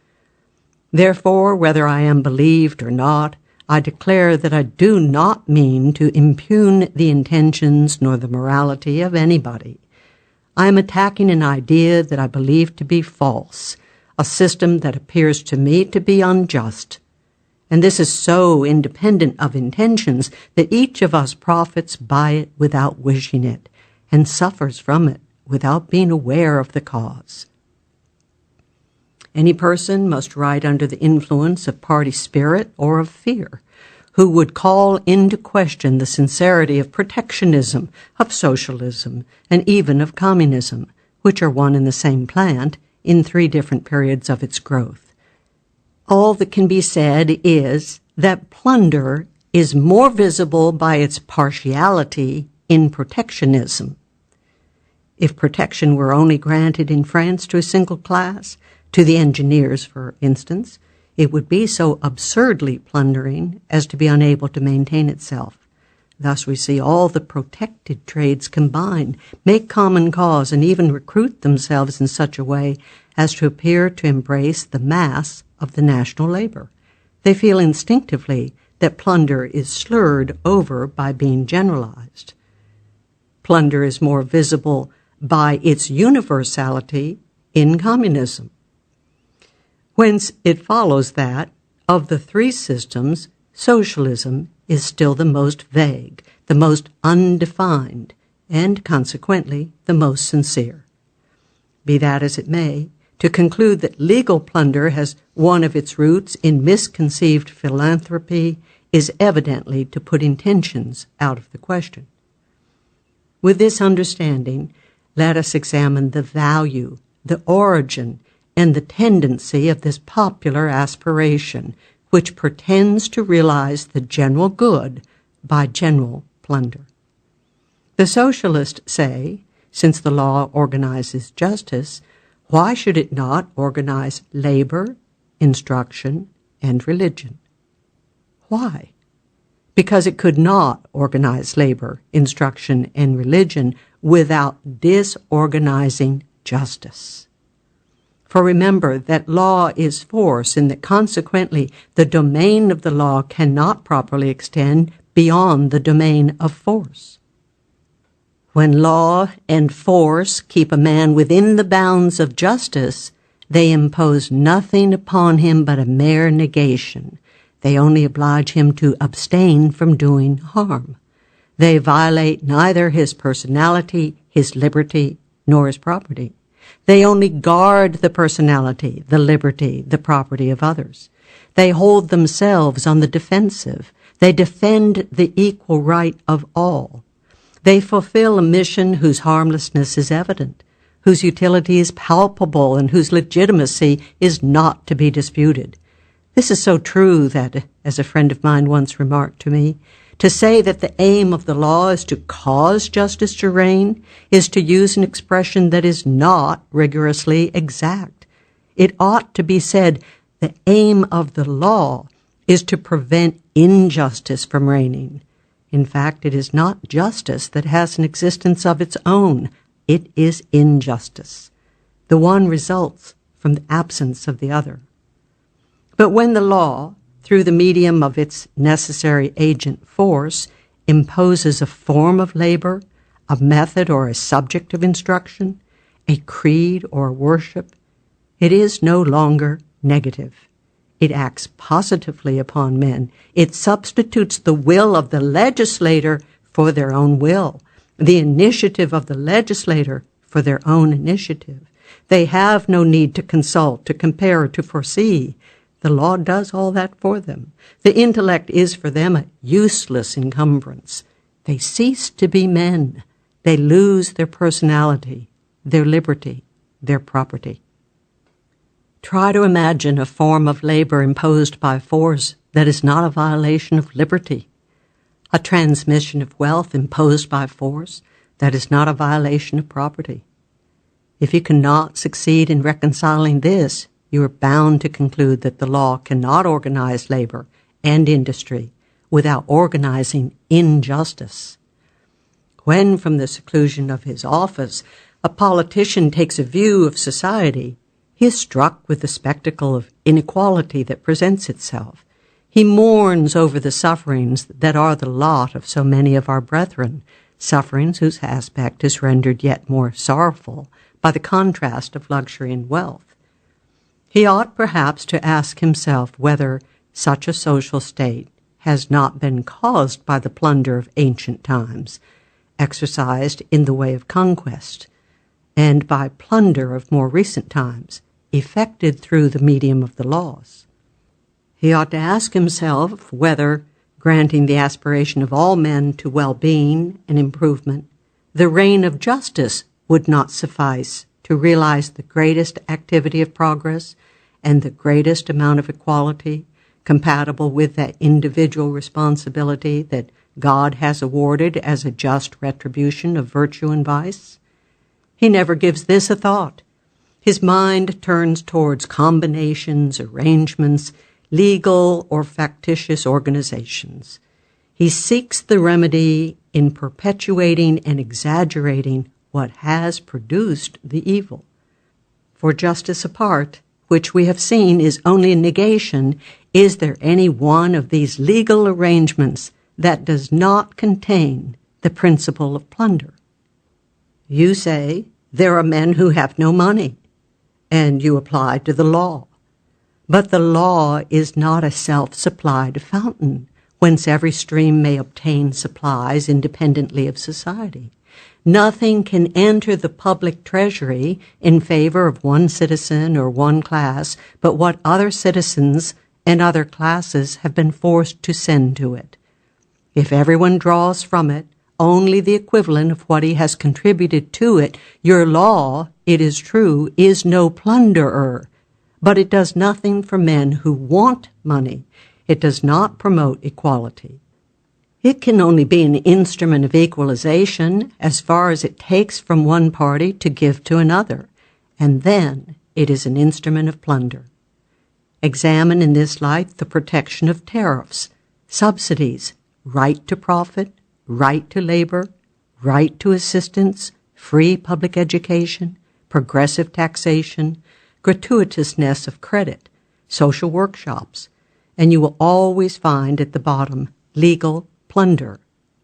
Therefore, whether I am believed or not, I declare that I do not mean to impugn the intentions nor the morality of anybody. I am attacking an idea that I believe to be false, a system that appears to me to be unjust. And this is so independent of intentions that each of us profits by it without wishing it, and suffers from it without being aware of the cause. Any person must write under the influence of party spirit or of fear, who would call into question the sincerity of protectionism, of socialism, and even of communism, which are one and the same plant in three different periods of its growth. All that can be said is that plunder is more visible by its partiality in protectionism. If protection were only granted in France to a single class, to the engineers, for instance, it would be so absurdly plundering as to be unable to maintain itself. Thus we see all the protected trades combine, make common cause, and even recruit themselves in such a way as to appear to embrace the mass of the national labor. They feel instinctively that plunder is slurred over by being generalized. Plunder is more visible by its universality in communism. Whence it follows that, of the three systems, socialism is still the most vague, the most undefined, and consequently the most sincere. Be that as it may, to conclude that legal plunder has one of its roots in misconceived philanthropy is evidently to put intentions out of the question. With this understanding, let us examine the value, the origin, and the tendency of this popular aspiration, which pretends to realize the general good by general plunder. The socialists say, since the law organizes justice, why should it not organize labor, instruction, and religion? Why? Because it could not organize labor, instruction, and religion without disorganizing justice. For remember that law is force, and that consequently the domain of the law cannot properly extend beyond the domain of force. When law and force keep a man within the bounds of justice, they impose nothing upon him but a mere negation. They only oblige him to abstain from doing harm. They violate neither his personality, his liberty, nor his property. They only guard the personality, the liberty, the property of others. They hold themselves on the defensive. They defend the equal right of all. They fulfill a mission whose harmlessness is evident, whose utility is palpable, and whose legitimacy is not to be disputed. This is so true that, as a friend of mine once remarked to me, to say that the aim of the law is to cause justice to reign is to use an expression that is not rigorously exact. It ought to be said, the aim of the law is to prevent injustice from reigning. In fact, it is not justice that has an existence of its own. It is injustice. The one results from the absence of the other. But when the law, through the medium of its necessary agent force, imposes a form of labor, a method or a subject of instruction, a creed or worship, it is no longer negative. It acts positively upon men. It substitutes the will of the legislator for their own will, the initiative of the legislator for their own initiative. They have no need to consult, to compare, to foresee. The law does all that for them. The intellect is for them a useless encumbrance. They cease to be men. They lose their personality, their liberty, their property. Try to imagine a form of labor imposed by force that is not a violation of liberty, a transmission of wealth imposed by force that is not a violation of property. If you cannot succeed in reconciling this, you are bound to conclude that the law cannot organize labor and industry without organizing injustice. When, from the seclusion of his office, a politician takes a view of society, he is struck with the spectacle of inequality that presents itself. He mourns over the sufferings that are the lot of so many of our brethren, sufferings whose aspect is rendered yet more sorrowful by the contrast of luxury and wealth. He ought perhaps to ask himself whether such a social state has not been caused by the plunder of ancient times, exercised in the way of conquest, and by plunder of more recent times, effected through the medium of the laws. He ought to ask himself whether, granting the aspiration of all men to well-being and improvement, the reign of justice would not suffice to realize the greatest activity of progress and the greatest amount of equality, compatible with that individual responsibility that God has awarded as a just retribution of virtue and vice? He never gives this a thought. His mind turns towards combinations, arrangements, legal or factitious organizations. He seeks the remedy in perpetuating and exaggerating what has produced the evil. For justice apart, which we have seen is only a negation, is there any one of these legal arrangements that does not contain the principle of plunder? You say, there are men who have no money, and you apply to the law. But the law is not a self-supplied fountain, whence every stream may obtain supplies independently of society. Nothing can enter the public treasury in favor of one citizen or one class but what other citizens and other classes have been forced to send to it. If everyone draws from it only the equivalent of what he has contributed to it, your law, it is true, is no plunderer, but it does nothing for men who want money. It does not promote equality. It can only be an instrument of equalization as far as it takes from one party to give to another, and then it is an instrument of plunder. Examine in this light the protection of tariffs, subsidies, right to profit, right to labor, right to assistance, free public education, progressive taxation, gratuitousness of credit, social workshops, and you will always find at the bottom legal plunder,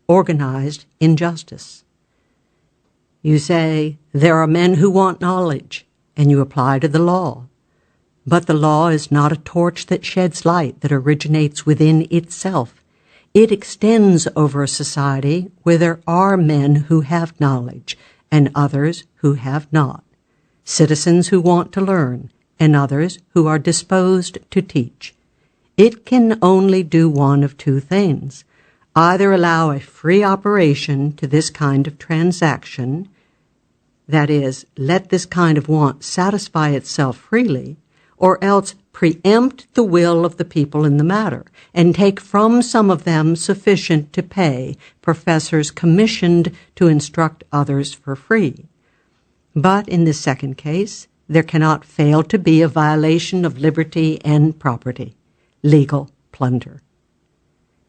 organized injustice. You say, there are men who want knowledge, and you apply to the law. But the law is not a torch that sheds light that originates within itself. It extends over a society where there are men who have knowledge and others who have not, citizens who want to learn and others who are disposed to teach. It can only do one of two things: either allow a free operation to this kind of transaction, that is, let this kind of want satisfy itself freely, or else preempt the will of the people in the matter, and take from some of them sufficient to pay professors commissioned to instruct others for free. But in this second case, there cannot fail to be a violation of liberty and property, legal plunder.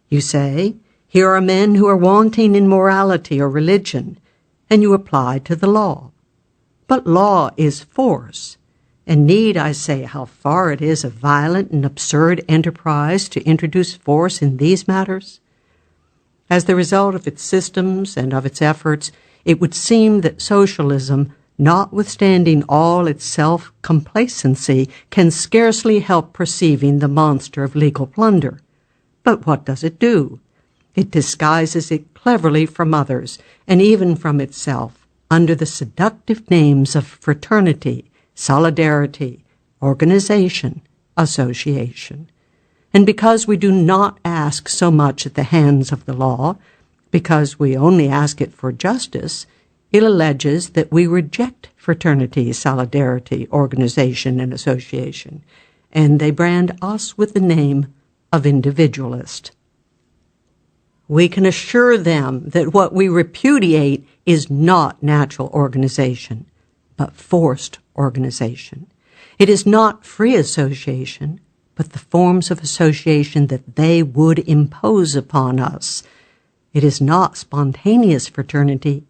You say, here are men who are wanting in morality or religion, and you apply to the law. But law is force, and need I say how far it is a violent and absurd enterprise to introduce force in these matters? As the result of its systems and of its efforts, it would seem that socialism, notwithstanding all its self-complacency, can scarcely help perceiving the monster of legal plunder. But what does it do? It disguises it cleverly from others, and even from itself, under the seductive names of fraternity, solidarity, organization, association. And because we do not ask so much at the hands of the law, because we only ask it for justice, it alleges that we reject fraternity, solidarity, organization, and association, and they brand us with the name of individualist. We can assure them that what we repudiate is not natural organization, but forced organization. It is not free association, but the forms of association that they would impose upon us. It is not spontaneous fraternity,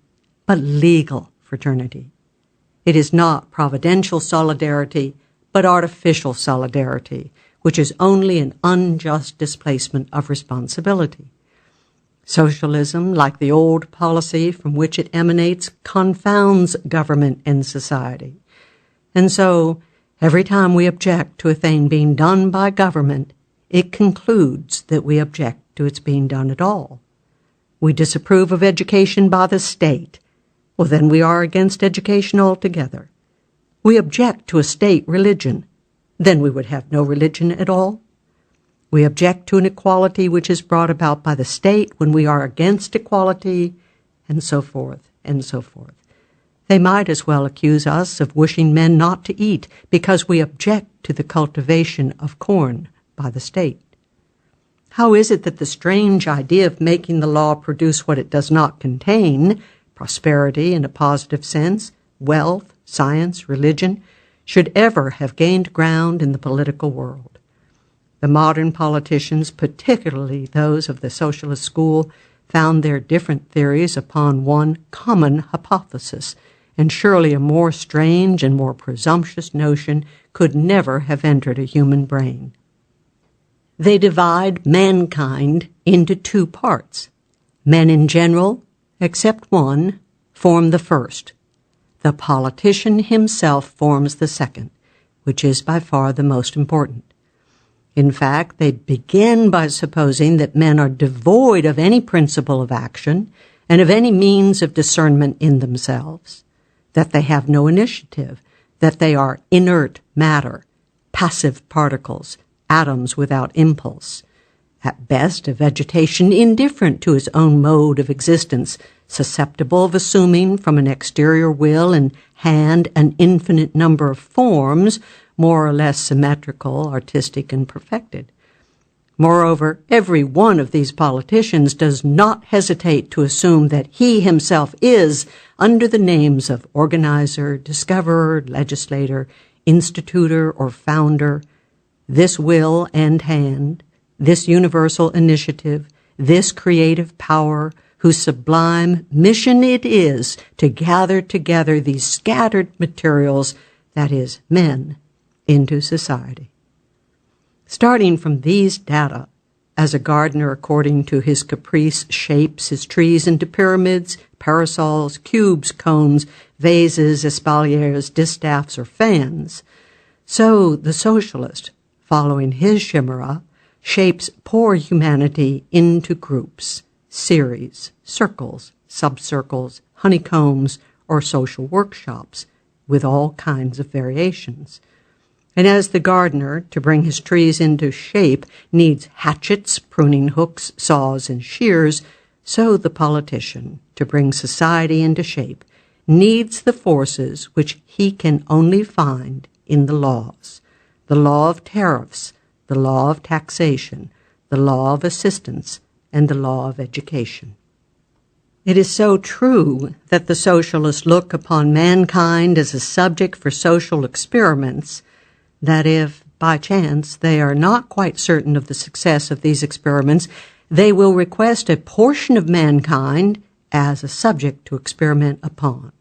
but legal fraternity. It is not providential solidarity, but artificial solidarity, which is only an unjust displacement of responsibility. Socialism, like the old policy from which it emanates, confounds government and society. And so, every time we object to a thing being done by government, it concludes that we object to its being done at all. We disapprove of education by the state. Well, then we are against education altogether. We object to a state religion. Then we would have no religion at all. We object to an equality which is brought about by the state when we are against equality, and so forth, and so forth. They might as well accuse us of wishing men not to eat because we object to the cultivation of corn by the state. How is it that the strange idea of making the law produce what it does not contain, prosperity in a positive sense, wealth, science, religion, should ever have gained ground in the political world? The modern politicians, particularly those of the socialist school, found their different theories upon one common hypothesis, and surely a more strange and more presumptuous notion could never have entered a human brain. They divide mankind into two parts. Men in general, except one, form the first. The politician himself forms the second, which is by far the most important. In fact, they begin by supposing that men are devoid of any principle of action and of any means of discernment in themselves, that they have no initiative, that they are inert matter, passive particles, atoms without impulse, at best a vegetation indifferent to his own mode of existence, susceptible of assuming from an exterior will and hand an infinite number of forms, more or less symmetrical, artistic, and perfected. Moreover, every one of these politicians does not hesitate to assume that he himself is, under the names of organizer, discoverer, legislator, institutor, or founder, this will and hand, this universal initiative, this creative power, whose sublime mission it is to gather together these scattered materials, that is, men, into society. Starting from these data, as a gardener according to his caprice shapes his trees into pyramids, parasols, cubes, cones, vases, espaliers, distaffs, or fans, so the socialist, following his chimera, shapes poor humanity into groups, series, circles, subcircles, honeycombs, or social workshops, with all kinds of variations. And as the gardener, to bring his trees into shape, needs hatchets, pruning hooks, saws, and shears, so the politician, to bring society into shape, needs the forces which he can only find in the laws: the law of tariffs, the law of taxation, the law of assistance, and the law of education. It is so true that the socialists look upon mankind as a subject for social experiments that if, by chance, they are not quite certain of the success of these experiments, they will request a portion of mankind as a subject to experiment upon.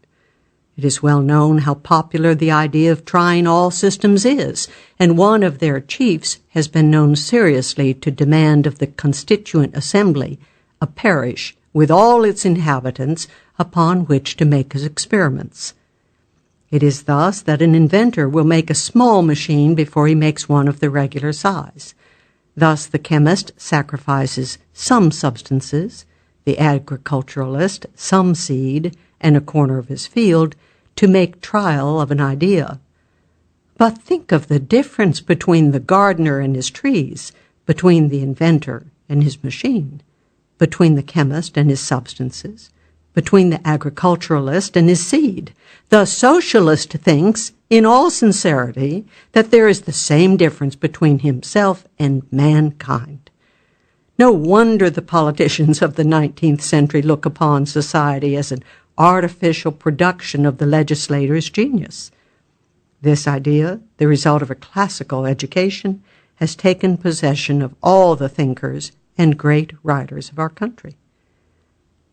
It is well known how popular the idea of trying all systems is, and one of their chiefs has been known seriously to demand of the Constituent Assembly a parish with all its inhabitants upon which to make his experiments. It is thus that an inventor will make a small machine before he makes one of the regular size. Thus the chemist sacrifices some substances, the agriculturalist some seed and a corner of his field, to make trial of an idea. But think of the difference between the gardener and his trees, between the inventor and his machine, between the chemist and his substances, between the agriculturalist and his seed. The socialist thinks, in all sincerity, that there is the same difference between himself and mankind. No wonder the politicians of the 19th century look upon society as an artificial production of the legislator's genius. This idea, the result of a classical education, has taken possession of all the thinkers and great writers of our country.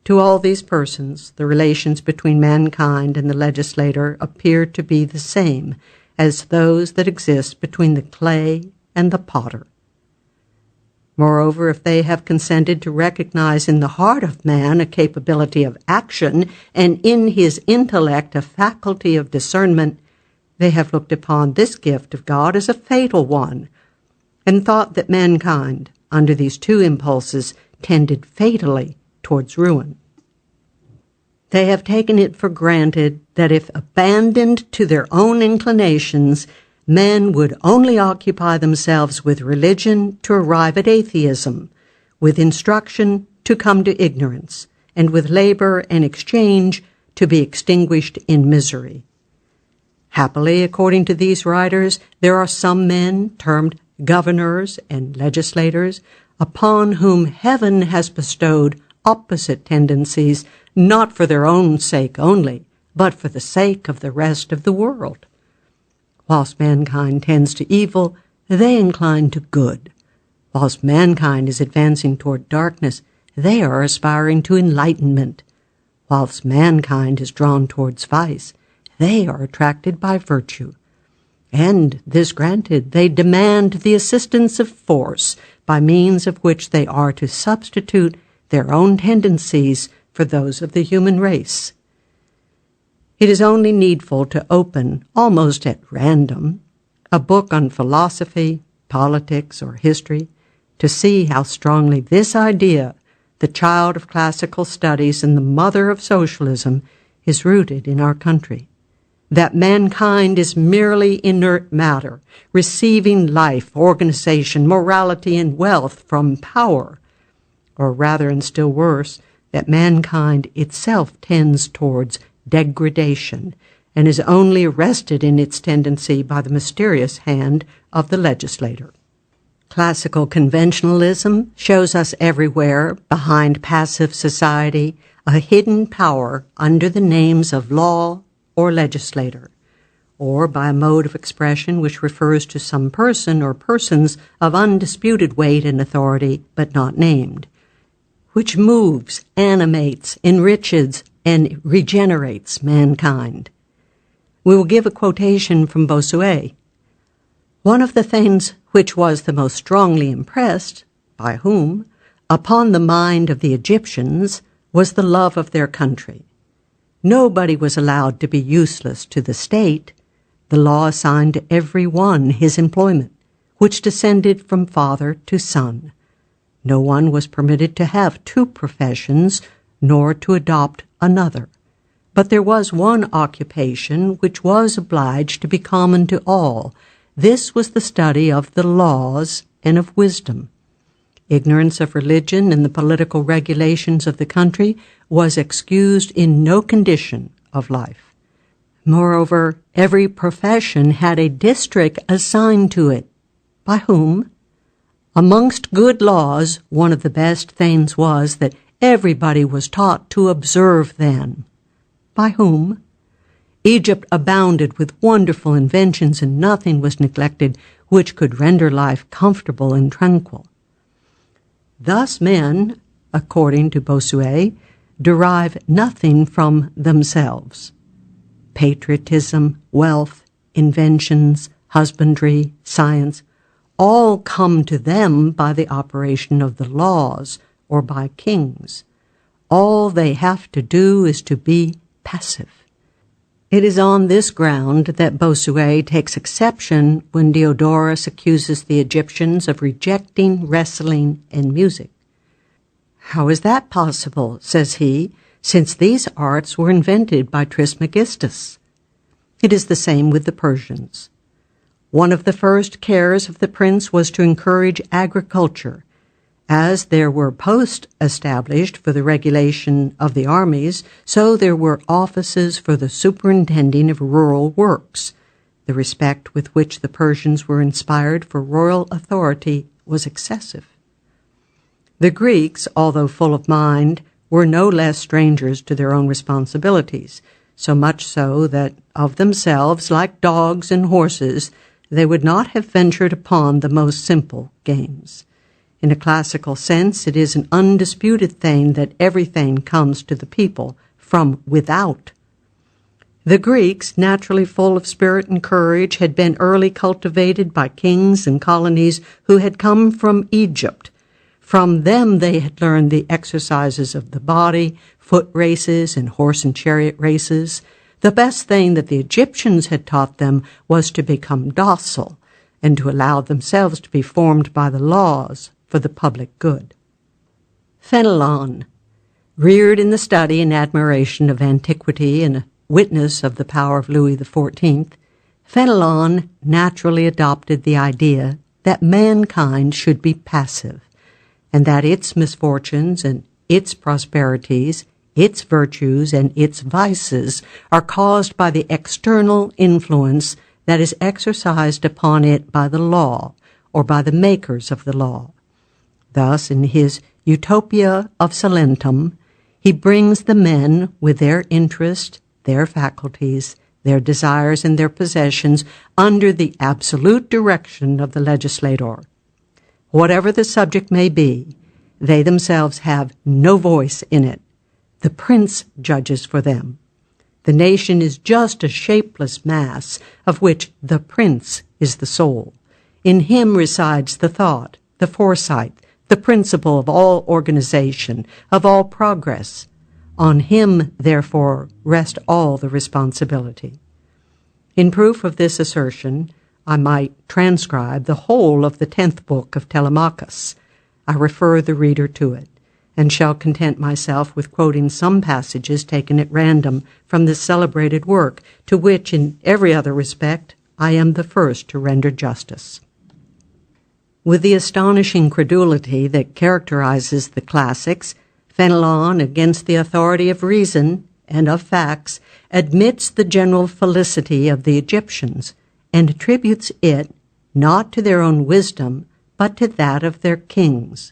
To all these persons, the relations between mankind and the legislator appear to be the same as those that exist between the clay and the potter. Moreover, if they have consented to recognize in the heart of man a capability of action and in his intellect a faculty of discernment, they have looked upon this gift of God as a fatal one, and thought that mankind, under these two impulses, tended fatally towards ruin. They have taken it for granted that if abandoned to their own inclinations, men would only occupy themselves with religion to arrive at atheism, with instruction to come to ignorance, and with labor and exchange to be extinguished in misery. Happily, according to these writers, there are some men termed governors and legislators, upon whom heaven has bestowed opposite tendencies, not for their own sake only, but for the sake of the rest of the world. Whilst mankind tends to evil, they incline to good. Whilst mankind is advancing toward darkness, they are aspiring to enlightenment. Whilst mankind is drawn towards vice, they are attracted by virtue. And, this granted, they demand the assistance of force, by means of which they are to substitute their own tendencies for those of the human race. It is only needful to open, almost at random, a book on philosophy, politics, or history, to see how strongly this idea, the child of classical studies and the mother of socialism, is rooted in our country. That mankind is merely inert matter, receiving life, organization, morality, and wealth from power. Or rather, and still worse, that mankind itself tends towards degradation and is only arrested in its tendency by the mysterious hand of the legislator. Classical conventionalism shows us everywhere, behind passive society, a hidden power under the names of law or legislator, or by a mode of expression which refers to some person or persons of undisputed weight and authority, but not named, which moves, animates, enriches, and regenerates mankind. We will give a quotation from Bossuet. One of the things which was the most strongly impressed, by whom, upon the mind of the Egyptians, was the love of their country. Nobody was allowed to be useless to the state. The law assigned to every one his employment, which descended from father to son. No one was permitted to have two professions, nor to adopt another. But there was one occupation which was obliged to be common to all. This was the study of the laws and of wisdom. Ignorance of religion and the political regulations of the country was excused in no condition of life. Moreover, every profession had a district assigned to it. By whom? Amongst good laws, one of the best things was that everybody was taught to observe them. By whom? Egypt abounded with wonderful inventions, and nothing was neglected which could render life comfortable and tranquil. Thus men, according to Bossuet, derive nothing from themselves. Patriotism, wealth, inventions, husbandry, science, all come to them by the operation of the laws or by kings. All they have to do is to be passive. It is on this ground that Bossuet takes exception when Diodorus accuses the Egyptians of rejecting wrestling and music. How is that possible, says he, since these arts were invented by Trismegistus? It is the same with the Persians. One of the first cares of the prince was to encourage agriculture. As there were posts established for the regulation of the armies, so there were offices for the superintending of rural works. The respect with which the Persians were inspired for royal authority was excessive. The Greeks, although full of mind, were no less strangers to their own responsibilities, so much so that of themselves, like dogs and horses, they would not have ventured upon the most simple games. In a classical sense, it is an undisputed thing that everything comes to the people from without. The Greeks, naturally full of spirit and courage, had been early cultivated by kings and colonies who had come from Egypt. From them they had learned the exercises of the body, foot races, and horse and chariot races. The best thing that the Egyptians had taught them was to become docile and to allow themselves to be formed by the laws for the public good. Fenelon, reared in the study and admiration of antiquity and a witness of the power of Louis XIV, Fenelon naturally adopted the idea that mankind should be passive, and that its misfortunes and its prosperities, its virtues and its vices are caused by the external influence that is exercised upon it by the law or by the makers of the law. Thus, in his Utopia of Salentum, he brings the men with their interest, their faculties, their desires, and their possessions under the absolute direction of the legislator. Whatever the subject may be, they themselves have no voice in it. The prince judges for them. The nation is just a shapeless mass of which the prince is the soul. In him resides the thought, the foresight, the principle of all organization, of all progress. On him, therefore, rest all the responsibility. In proof of this assertion, I might transcribe the whole of the 10th book of Telemachus. I refer the reader to it, and shall content myself with quoting some passages taken at random from this celebrated work, to which, in every other respect, I am the first to render justice. With the astonishing credulity that characterizes the classics, Fenelon, against the authority of reason and of facts, admits the general felicity of the Egyptians, and attributes it not to their own wisdom, but to that of their kings.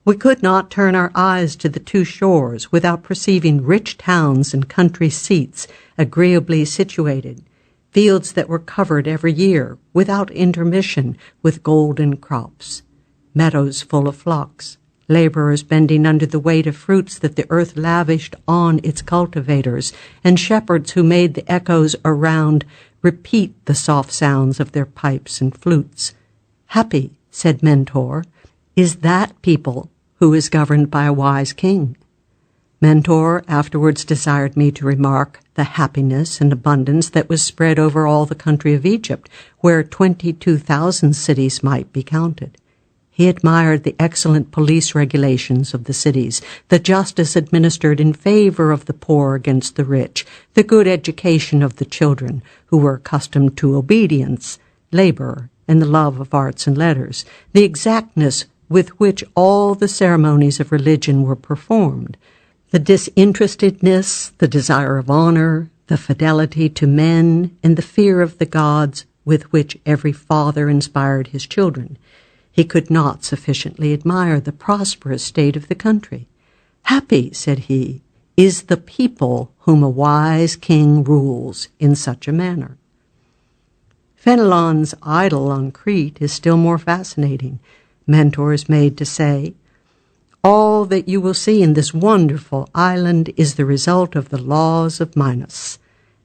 We could not turn our eyes to the two shores without perceiving rich towns and country seats agreeably situated, fields that were covered every year, without intermission, with golden crops, meadows full of flocks, laborers bending under the weight of fruits that the earth lavished on its cultivators, and shepherds who made the echoes around repeat the soft sounds of their pipes and flutes. Happy, said Mentor, is that people who is governed by a wise king. Mentor afterwards desired me to remark the happiness and abundance that was spread over all the country of Egypt, where 22,000 cities might be counted. He admired the excellent police regulations of the cities, the justice administered in favor of the poor against the rich, the good education of the children, who were accustomed to obedience, labor, and the love of arts and letters, the exactness with which all the ceremonies of religion were performed, the disinterestedness, the desire of honor, the fidelity to men, and the fear of the gods with which every father inspired his children. He could not sufficiently admire the prosperous state of the country. Happy, said he, is the people whom a wise king rules in such a manner. Fenelon's idyll on Crete is still more fascinating. Mentor is made to say, all that you will see in this wonderful island is the result of the laws of Minos.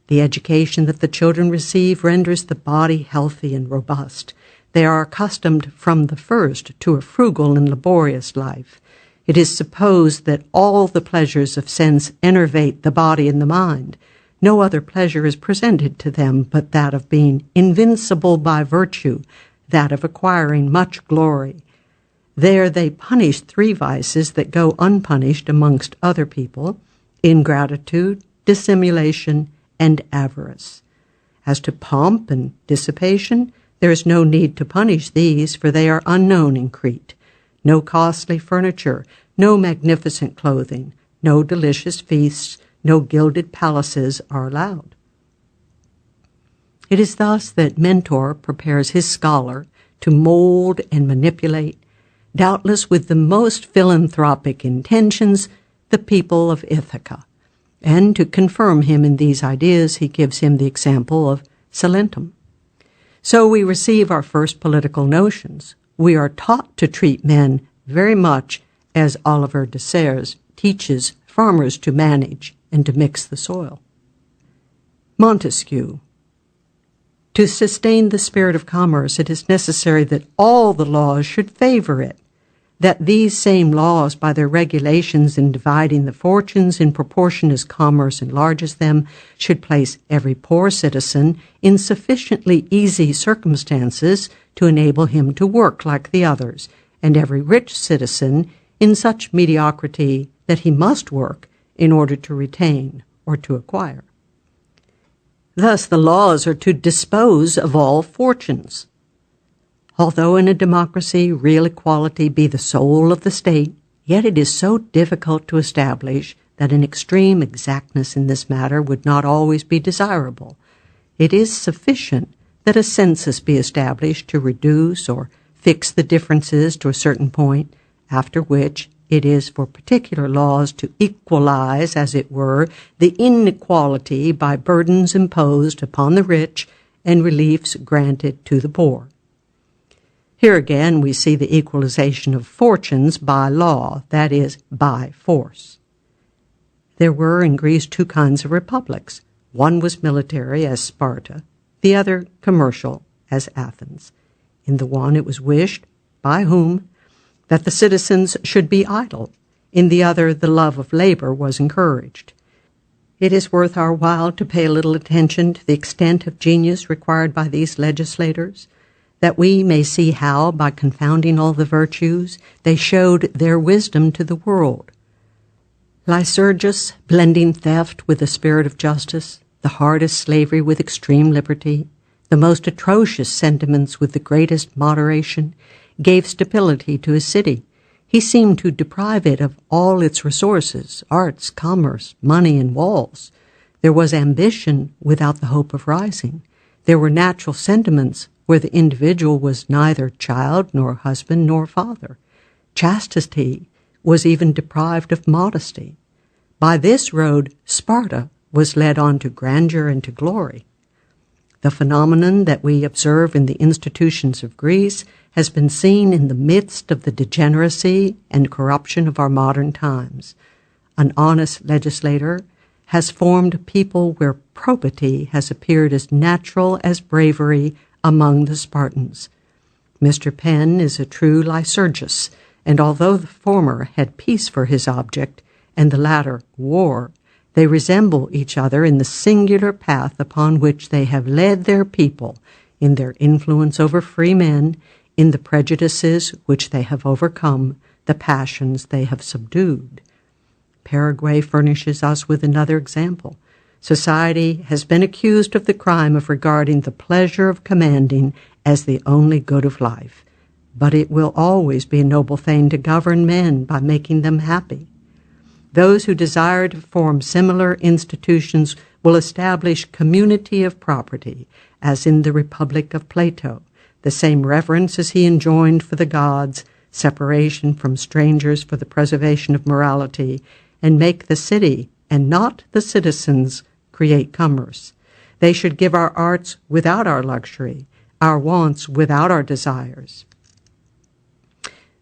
The education that the children receive renders the body healthy and robust. They are accustomed from the first to a frugal and laborious life. It is supposed that all the pleasures of sense enervate the body and the mind. No other pleasure is presented to them but that of being invincible by virtue, that of acquiring much glory. There they punish 3 vices that go unpunished amongst other people: ingratitude, dissimulation, and avarice. As to pomp and dissipation, there is no need to punish these, for they are unknown in Crete. No costly furniture, no magnificent clothing, no delicious feasts, no gilded palaces are allowed. It is thus that Mentor prepares his scholar to mold and manipulate, doubtless with the most philanthropic intentions, the people of Ithaca. And to confirm him in these ideas, he gives him the example of Salentum. So we receive our first political notions. We are taught to treat men very much as Oliver de Serres teaches farmers to manage and to mix the soil. Montesquieu. To sustain the spirit of commerce, it is necessary that all the laws should favor it, that these same laws, by their regulations in dividing the fortunes in proportion as commerce enlarges them, should place every poor citizen in sufficiently easy circumstances to enable him to work like the others, and every rich citizen in such mediocrity that he must work in order to retain or to acquire. Thus the laws are to dispose of all fortunes. Although in a democracy real equality be the soul of the state, yet it is so difficult to establish that an extreme exactness in this matter would not always be desirable. It is sufficient that a census be established to reduce or fix the differences to a certain point, after which it is for particular laws to equalize, as it were, the inequality by burdens imposed upon the rich and reliefs granted to the poor. Here again we see the equalization of fortunes by law, that is, by force. There were in Greece two kinds of republics. One was military, as Sparta, the other commercial, as Athens. In the one it was wished, by whom, that the citizens should be idle. In the other the love of labor was encouraged. It is worth our while to pay a little attention to the extent of genius required by these legislators, that we may see how, by confounding all the virtues, they showed their wisdom to the world. Lycurgus, blending theft with the spirit of justice, the hardest slavery with extreme liberty, the most atrocious sentiments with the greatest moderation, gave stability to his city. He seemed to deprive it of all its resources, arts, commerce, money, and walls. There was ambition without the hope of rising. There were natural sentiments where the individual was neither child nor husband nor father. Chastity was even deprived of modesty. By this road, Sparta was led on to grandeur and to glory. The phenomenon that we observe in the institutions of Greece has been seen in the midst of the degeneracy and corruption of our modern times. An honest legislator has formed a people where probity has appeared as natural as bravery among the Spartans. Mr. Penn is a true Lycurgus, and although the former had peace for his object, and the latter war, they resemble each other in the singular path upon which they have led their people, in their influence over free men, in the prejudices which they have overcome, the passions they have subdued. Paraguay furnishes us with another example. Society has been accused of the crime of regarding the pleasure of commanding as the only good of life, but it will always be a noble thing to govern men by making them happy. Those who desire to form similar institutions will establish community of property, as in the Republic of Plato, the same reverence as he enjoined for the gods, separation from strangers for the preservation of morality, and make the city, and not the citizens, create commerce. They should give our arts without our luxury, our wants without our desires.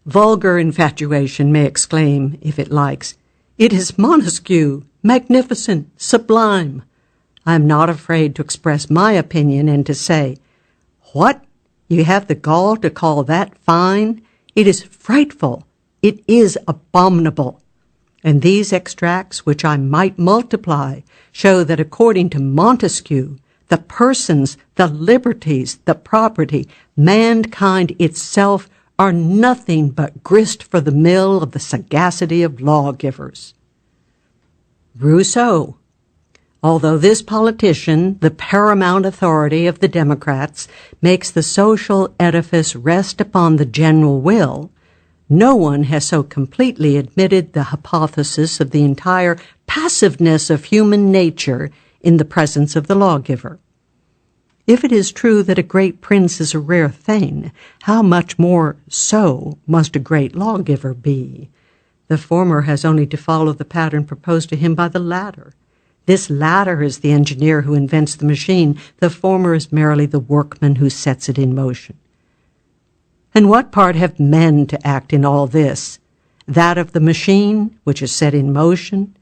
Vulgar infatuation may exclaim, if it likes, "It is Montesquieu, magnificent, sublime." I am not afraid to express my opinion and to say, "What? You have the gall to call that fine? It is frightful. It is abominable." And these extracts, which I might multiply, show that according to Montesquieu, the persons, the liberties, the property, mankind itself are nothing but grist for the mill of the sagacity of lawgivers. Rousseau. Although this politician, the paramount authority of the Democrats, makes the social edifice rest upon the general will, no one has so completely admitted the hypothesis of the entire passiveness of human nature in the presence of the lawgiver. If it is true that a great prince is a rare thing, how much more so must a great lawgiver be? The former has only to follow the pattern proposed to him by the latter. This latter is the engineer who invents the machine. The former is merely the workman who sets it in motion. And what part have men to act in all this? That of the machine, which is set in motion?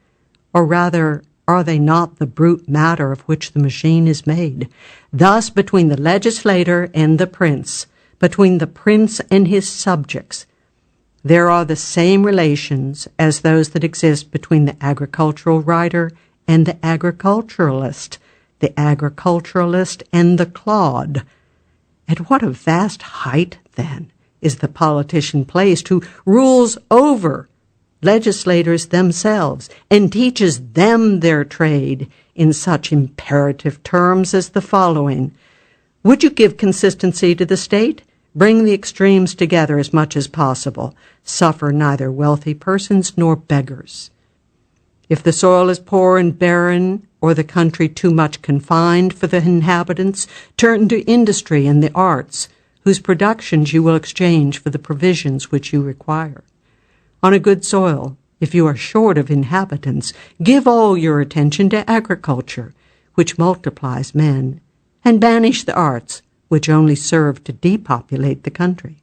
Or rather, are they not the brute matter of which the machine is made? Thus, between the legislator and the prince, between the prince and his subjects, there are the same relations as those that exist between the agricultural writer and the agriculturalist and the clod. At what a vast height, then, is the politician placed who rules over legislators themselves and teaches them their trade in such imperative terms as the following: would you give consistency to the state? Bring the extremes together as much as possible. Suffer neither wealthy persons nor beggars. If the soil is poor and barren, or the country too much confined for the inhabitants, turn to industry and the arts. whose productions you will exchange for the provisions which you require. On a good soil, if you are short of inhabitants, give all your attention to agriculture, which multiplies men, and banish the arts, which only serve to depopulate the country.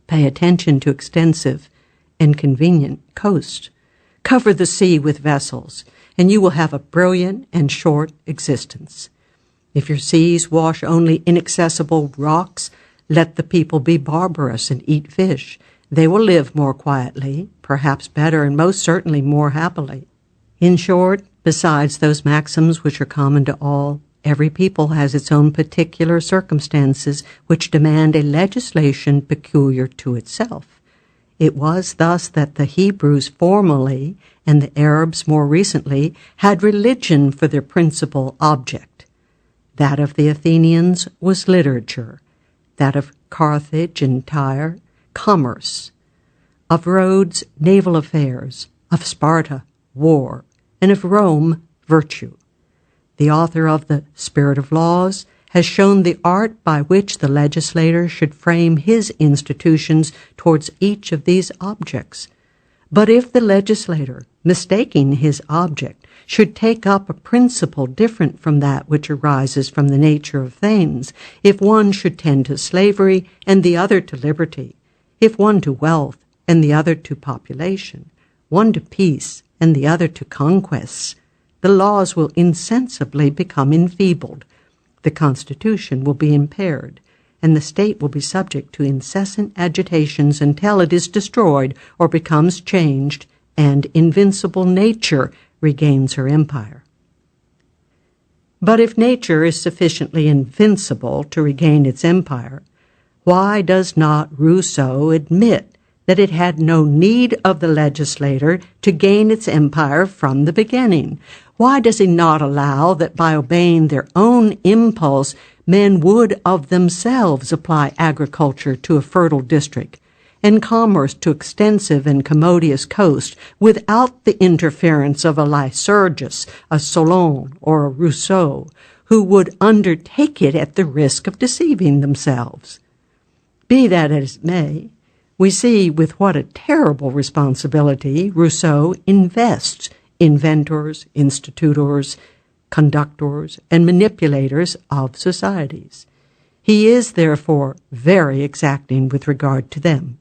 Pay attention to extensive and convenient coasts. Cover the sea with vessels, and you will have a brilliant and short existence. If your seas wash only inaccessible rocks, let the people be barbarous and eat fish. They will live more quietly, perhaps better, and most certainly more happily. In short, besides those maxims which are common to all, every people has its own particular circumstances which demand a legislation peculiar to itself. It was thus that the Hebrews formerly, and the Arabs more recently, had religion for their principal object. That of the Athenians was literature, that of Carthage and Tyre, commerce, of Rhodes, naval affairs, of Sparta, war, and of Rome, virtue. The author of the Spirit of Laws has shown the art by which the legislator should frame his institutions towards each of these objects. But if the legislator, mistaking his object, should take up a principle different from that which arises from the nature of things, if one should tend to slavery and the other to liberty, if one to wealth and the other to population, one to peace and the other to conquests, the laws will insensibly become enfeebled, the Constitution will be impaired, and the state will be subject to incessant agitations until it is destroyed or becomes changed, and invincible nature regains her empire. But if nature is sufficiently invincible to regain its empire, why does not Rousseau admit that it had no need of the legislator to gain its empire from the beginning? Why does he not allow that by obeying their own impulse, men would of themselves apply agriculture to a fertile district, and commerce to extensive and commodious coast, without the interference of a Lycurgus, a Solon, or a Rousseau, who would undertake it at the risk of deceiving themselves? Be that as it may, we see with what a terrible responsibility Rousseau invests inventors, institutors, conductors, and manipulators of societies. He is, therefore, very exacting with regard to them.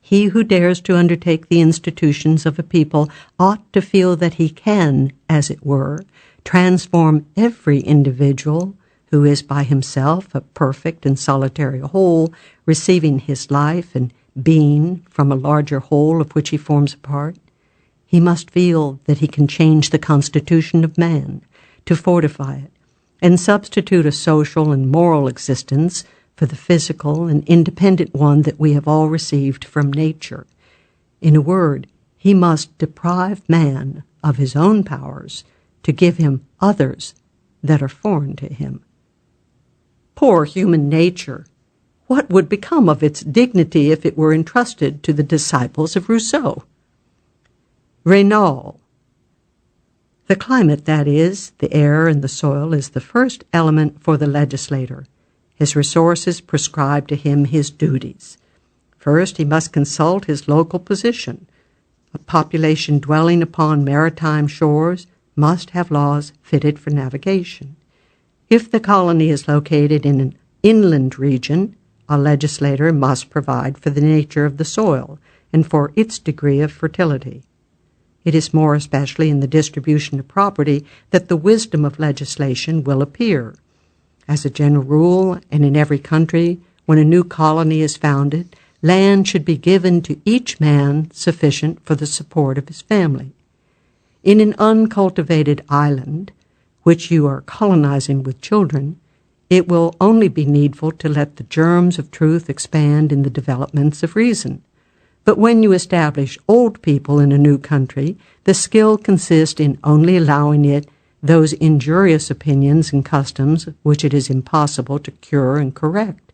He who dares to undertake the institutions of a people ought to feel that he can, as it were, transform every individual who is by himself a perfect and solitary whole, receiving his life and being from a larger whole of which he forms a part. He must feel that he can change the constitution of man, to fortify it, and substitute a social and moral existence for the physical and independent one that we have all received from nature. In a word, he must deprive man of his own powers to give him others that are foreign to him. Poor human nature! What would become of its dignity if it were entrusted to the disciples of Rousseau? Raynal. The climate, that is, the air and the soil, is the first element for the legislator. His resources prescribe to him his duties. First, he must consult his local position. A population dwelling upon maritime shores must have laws fitted for navigation. If the colony is located in an inland region, a legislator must provide for the nature of the soil and for its degree of fertility. It is more especially in the distribution of property that the wisdom of legislation will appear. As a general rule, and in every country, when a new colony is founded, land should be given to each man sufficient for the support of his family. In an uncultivated island, which you are colonizing with children, it will only be needful to let the germs of truth expand in the developments of reason. But when you establish old people in a new country, the skill consists in only allowing it those injurious opinions and customs which it is impossible to cure and correct.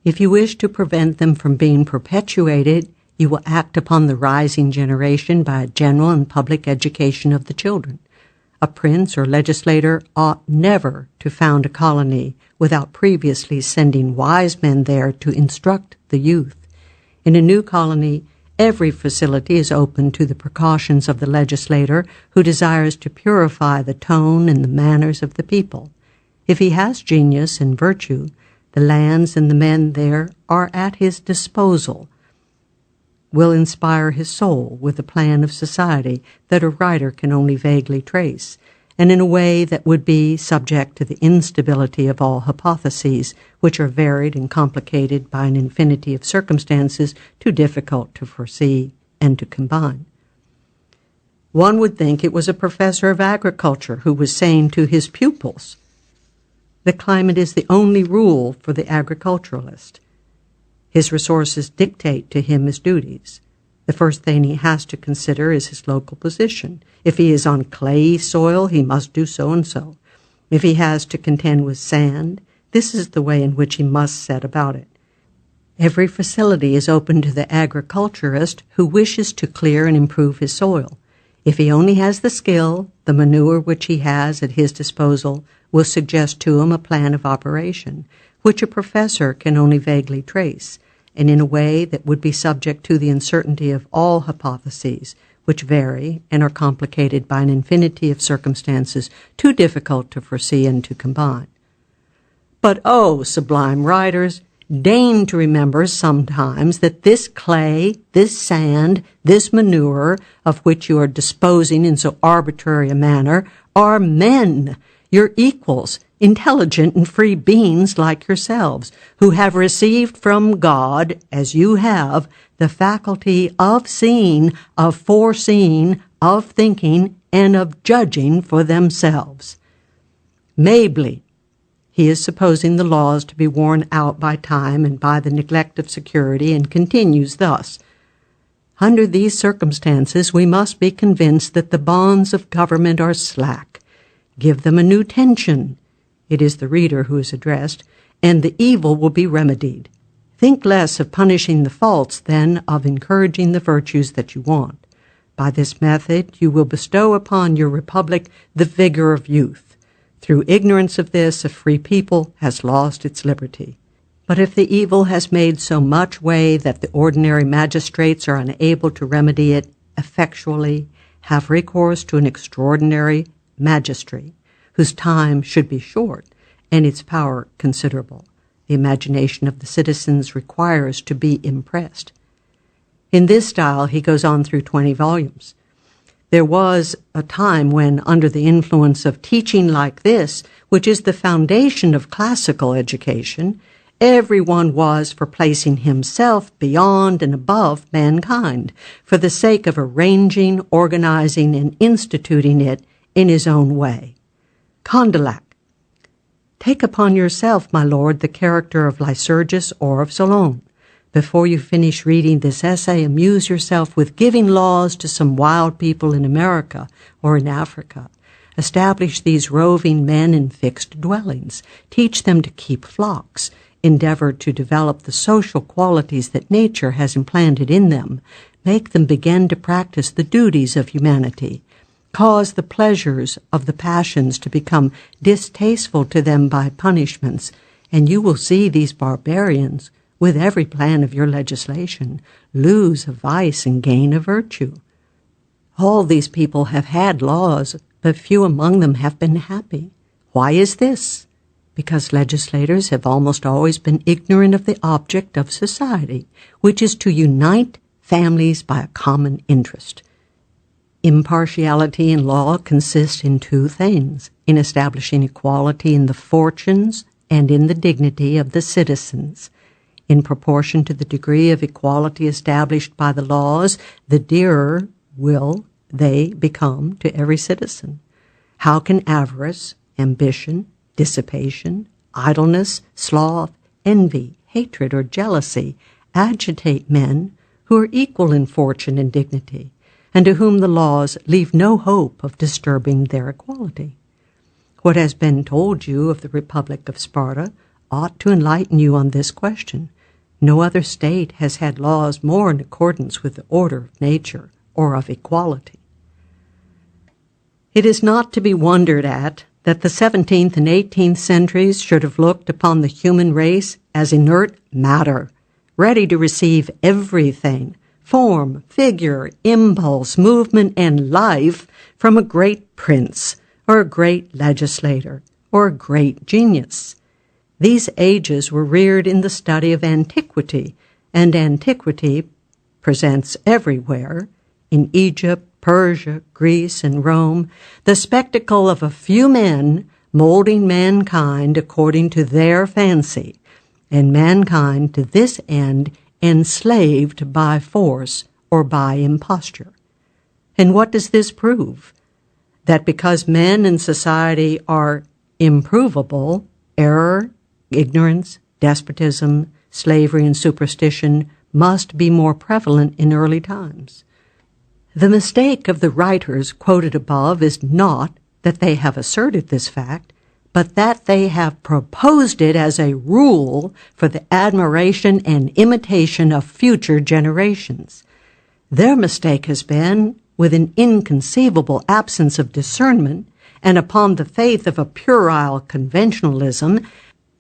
If you wish to prevent them from being perpetuated, you will act upon the rising generation by a general and public education of the children. A prince or legislator ought never to found a colony without previously sending wise men there to instruct the youth. In a new colony, every facility is open to the precautions of the legislator who desires to purify the tone and the manners of the people. If he has genius and virtue, the lands and the men there are at his disposal, will inspire his soul with a plan of society that a writer can only vaguely trace, and in a way that would be subject to the instability of all hypotheses, which are varied and complicated by an infinity of circumstances too difficult to foresee and to combine. One would think it was a professor of agriculture who was saying to his pupils, "The climate is the only rule for the agriculturalist. His resources dictate to him his duties. The first thing he has to consider is his local position. If he is on clayey soil, he must do so and so. If he has to contend with sand, this is the way in which he must set about it. Every facility is open to the agriculturist who wishes to clear and improve his soil. If he only has the skill, the manure which he has at his disposal will suggest to him a plan of operation, which a professor can only vaguely trace, and in a way that would be subject to the uncertainty of all hypotheses, which vary and are complicated by an infinity of circumstances too difficult to foresee and to combine. But, oh, sublime writers, deign to remember sometimes that this clay, this sand, this manure, of which you are disposing in so arbitrary a manner, are men, your equals, intelligent and free beings like yourselves, who have received from God, as you have, the faculty of seeing, of foreseeing, of thinking, and of judging for themselves." Mabley. He is supposing the laws to be worn out by time and by the neglect of security, and continues thus, "Under these circumstances we must be convinced that the bonds of government are slack. Give them a new tension." It is the reader who is addressed, "and the evil will be remedied. Think less of punishing the faults than of encouraging the virtues that you want. By this method you will bestow upon your republic the vigor of youth. Through ignorance of this, a free people has lost its liberty. But if the evil has made so much way that the ordinary magistrates are unable to remedy it effectually, have recourse to an extraordinary magistracy, whose time should be short and its power considerable. The imagination of the citizens requires to be impressed." In this style he goes on through 20 volumes. There was a time when, under the influence of teaching like this, which is the foundation of classical education, everyone was for placing himself beyond and above mankind, for the sake of arranging, organizing, and instituting it in his own way. Condillac. "Take upon yourself, my lord, the character of Lycurgus or of Solon. Before you finish reading this essay, amuse yourself with giving laws to some wild people in America or in Africa. Establish these roving men in fixed dwellings. Teach them to keep flocks. Endeavor to develop the social qualities that nature has implanted in them. Make them begin to practice the duties of humanity. Cause the pleasures of the passions to become distasteful to them by punishments, and you will see these barbarians, with every plan of your legislation, lose a vice and gain a virtue. All these people have had laws, but few among them have been happy. Why is this? Because legislators have almost always been ignorant of the object of society, which is to unite families by a common interest. Impartiality in law consists in two things: in establishing equality in the fortunes and in the dignity of the citizens. In proportion to the degree of equality established by the laws, the dearer will they become to every citizen. How can avarice, ambition, dissipation, idleness, sloth, envy, hatred, or jealousy agitate men who are equal in fortune and dignity, and to whom the laws leave no hope of disturbing their equality? What has been told you of the Republic of Sparta ought to enlighten you on this question. No other state has had laws more in accordance with the order of nature or of equality. It is not to be wondered at that the 17th and 18th centuries should have looked upon the human race as inert matter, ready to receive everything, form, figure, impulse, movement, and life from a great prince, or a great legislator, or a great genius. These ages were reared in the study of antiquity, and antiquity presents everywhere, in Egypt, Persia, Greece, and Rome, the spectacle of a few men molding mankind according to their fancy, and mankind to this end enslaved by force or by imposture. And what does this prove? That because men in society are improvable, error, ignorance, despotism, slavery, and superstition must be more prevalent in early times. The mistake of the writers quoted above is not that they have asserted this fact, but that they have proposed it as a rule for the admiration and imitation of future generations. Their mistake has been, with an inconceivable absence of discernment, and upon the faith of a puerile conventionalism,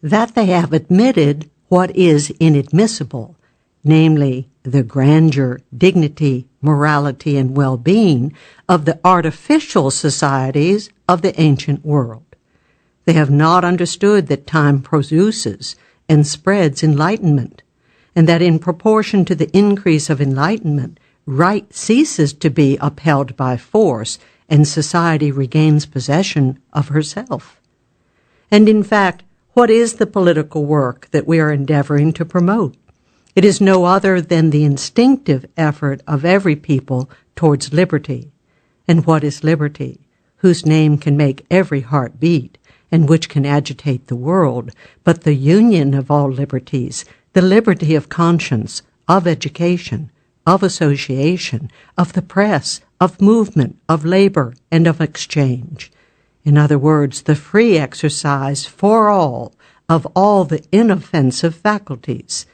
that they have admitted what is inadmissible, namely the grandeur, dignity, morality, and well-being of the artificial societies of the ancient world. They have not understood that time produces and spreads enlightenment, and that in proportion to the increase of enlightenment, right ceases to be upheld by force, and society regains possession of herself. And in fact, what is the political work that we are endeavoring to promote? It is no other than the instinctive effort of every people towards liberty. And what is liberty, whose name can make every heart beat, and which can agitate the world, but the union of all liberties, the liberty of conscience, of education, of association, of the press, of movement, of labor, and of exchange. In other words, the free exercise for all of all the inoffensive faculties.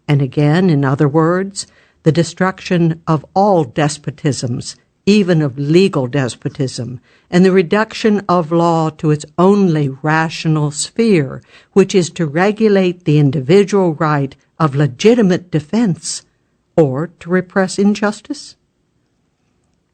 And again, in other words, the destruction of all despotisms, even of legal despotism, and the reduction of law to its only rational sphere, which is to regulate the individual right of legitimate defense, or to repress injustice?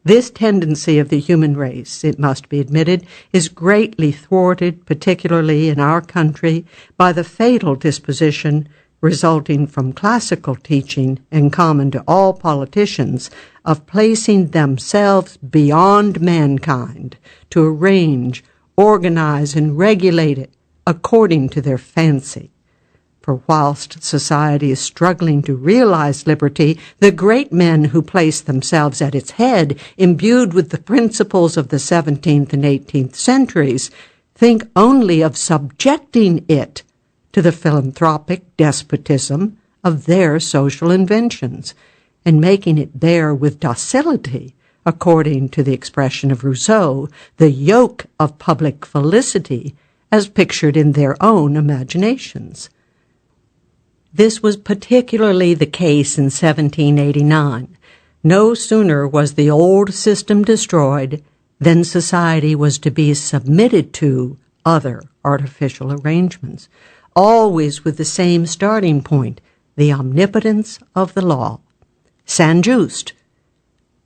This tendency of the human race, it must be admitted, is greatly thwarted, particularly in our country, by the fatal disposition resulting from classical teaching and common to all politicians of placing themselves beyond mankind to arrange, organize, and regulate it according to their fancy. For whilst society is struggling to realize liberty, the great men who place themselves at its head, imbued with the principles of the 17th and 18th centuries, think only of subjecting it to the philanthropic despotism of their social inventions, and making it bear with docility, according to the expression of Rousseau, the yoke of public felicity as pictured in their own imaginations. This was particularly the case in 1789. No sooner was the old system destroyed than society was to be submitted to other artificial arrangements, always with the same starting point, the omnipotence of the law. San Just.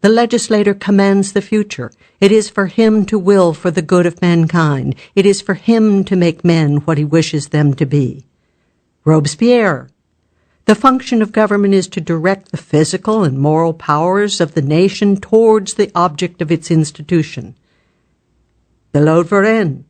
The legislator commands the future. It is for him to will for the good of mankind. It is for him to make men what he wishes them to be. Robespierre. The function of government is to direct the physical and moral powers of the nation towards the object of its institution. The Lawfully.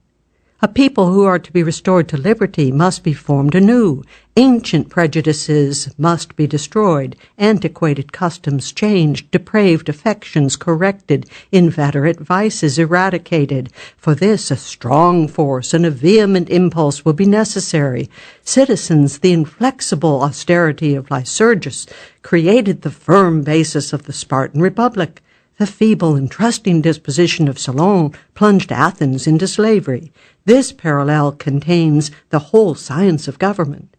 A people who are to be restored to liberty must be formed anew. Ancient prejudices must be destroyed, antiquated customs changed, depraved affections corrected, inveterate vices eradicated. For this, a strong force and a vehement impulse will be necessary. Citizens, the inflexible austerity of Lycurgus created the firm basis of the Spartan Republic. The feeble and trusting disposition of Solon plunged Athens into slavery. This parallel contains the whole science of government.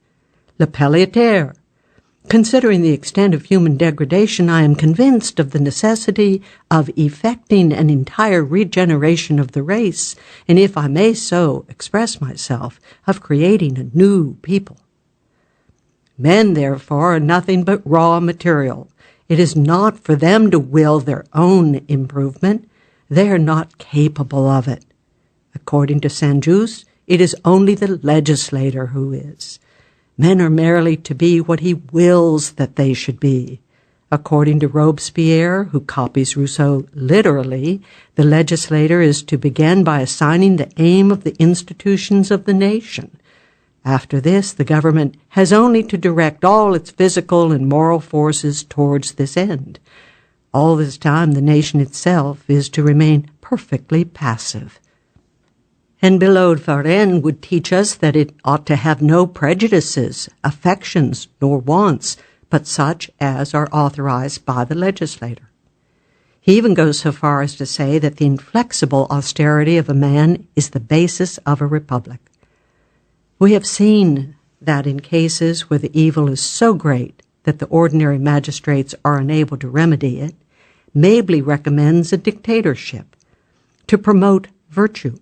Le Pelléateur. Considering the extent of human degradation, I am convinced of the necessity of effecting an entire regeneration of the race, and if I may so express myself, of creating a new people. Men, therefore, are nothing but raw material. It is not for them to will their own improvement. They are not capable of it. According to Saint-Just, it is only the legislator who is. Men are merely to be what he wills that they should be. According to Robespierre, who copies Rousseau literally, the legislator is to begin by assigning the aim of the institutions of the nation. After this, the government has only to direct all its physical and moral forces towards this end. All this time, the nation itself is to remain perfectly passive. And Billaud Varennes would teach us that it ought to have no prejudices, affections, nor wants, but such as are authorized by the legislator. He even goes so far as to say that the inflexible austerity of a man is the basis of a republic. We have seen that in cases where the evil is so great that the ordinary magistrates are unable to remedy it, Mabley recommends a dictatorship to promote virtue.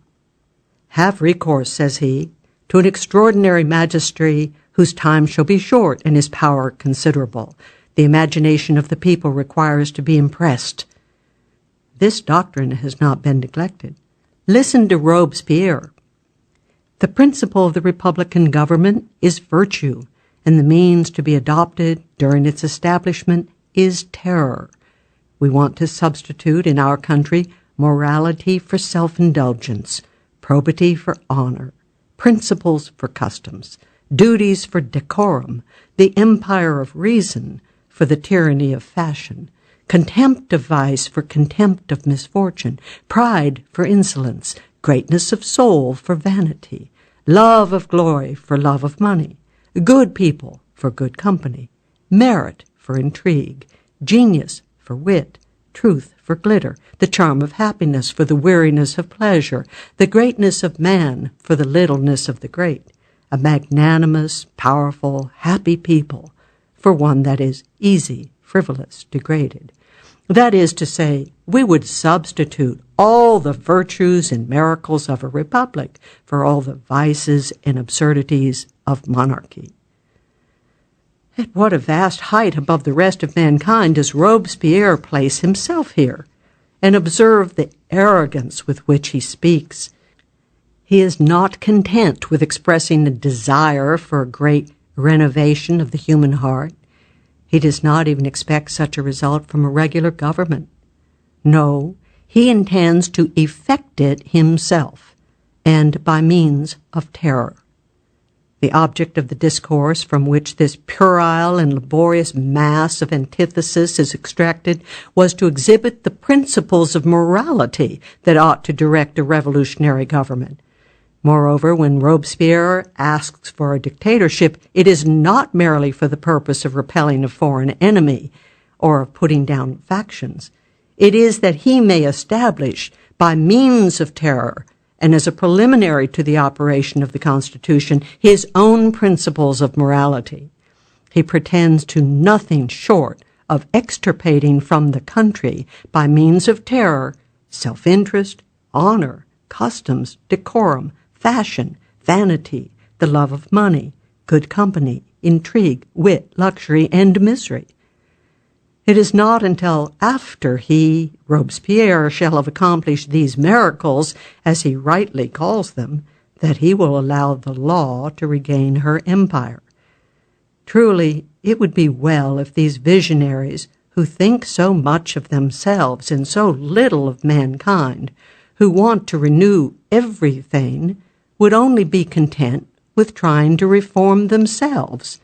Have recourse, says he, to an extraordinary magistracy whose time shall be short and his power considerable. The imagination of the people requires to be impressed. This doctrine has not been neglected. Listen to Robespierre. The principle of the republican government is virtue, and the means to be adopted during its establishment is terror. We want to substitute in our country morality for self-indulgence, probity for honor, principles for customs, duties for decorum, the empire of reason for the tyranny of fashion, contempt of vice for contempt of misfortune, pride for insolence, greatness of soul for vanity, love of glory for love of money, good people for good company, merit for intrigue, genius for wit, truth for glitter, the charm of happiness for the weariness of pleasure, the greatness of man for the littleness of the great, a magnanimous, powerful, happy people for one that is easy, frivolous, degraded. That is to say, we would substitute all the virtues and miracles of a republic for all the vices and absurdities of monarchy. At what a vast height above the rest of mankind does Robespierre place himself here? And observe the arrogance with which he speaks. He is not content with expressing a desire for a great renovation of the human heart. He does not even expect such a result from a regular government. No, he intends to effect it himself, and by means of terror. The object of the discourse from which this puerile and laborious mass of antithesis is extracted was to exhibit the principles of morality that ought to direct a revolutionary government. Moreover, when Robespierre asks for a dictatorship, it is not merely for the purpose of repelling a foreign enemy or of putting down factions. It is that he may establish, by means of terror, and as a preliminary to the operation of the Constitution, his own principles of morality. He pretends to nothing short of extirpating from the country, by means of terror, self-interest, honor, customs, decorum, fashion, vanity, the love of money, good company, intrigue, wit, luxury, and misery. It is not until after he, Robespierre, shall have accomplished these miracles, as he rightly calls them, that he will allow the law to regain her empire. Truly, it would be well if these visionaries, who think so much of themselves and so little of mankind, who want to renew everything, would only be content with trying to reform themselves.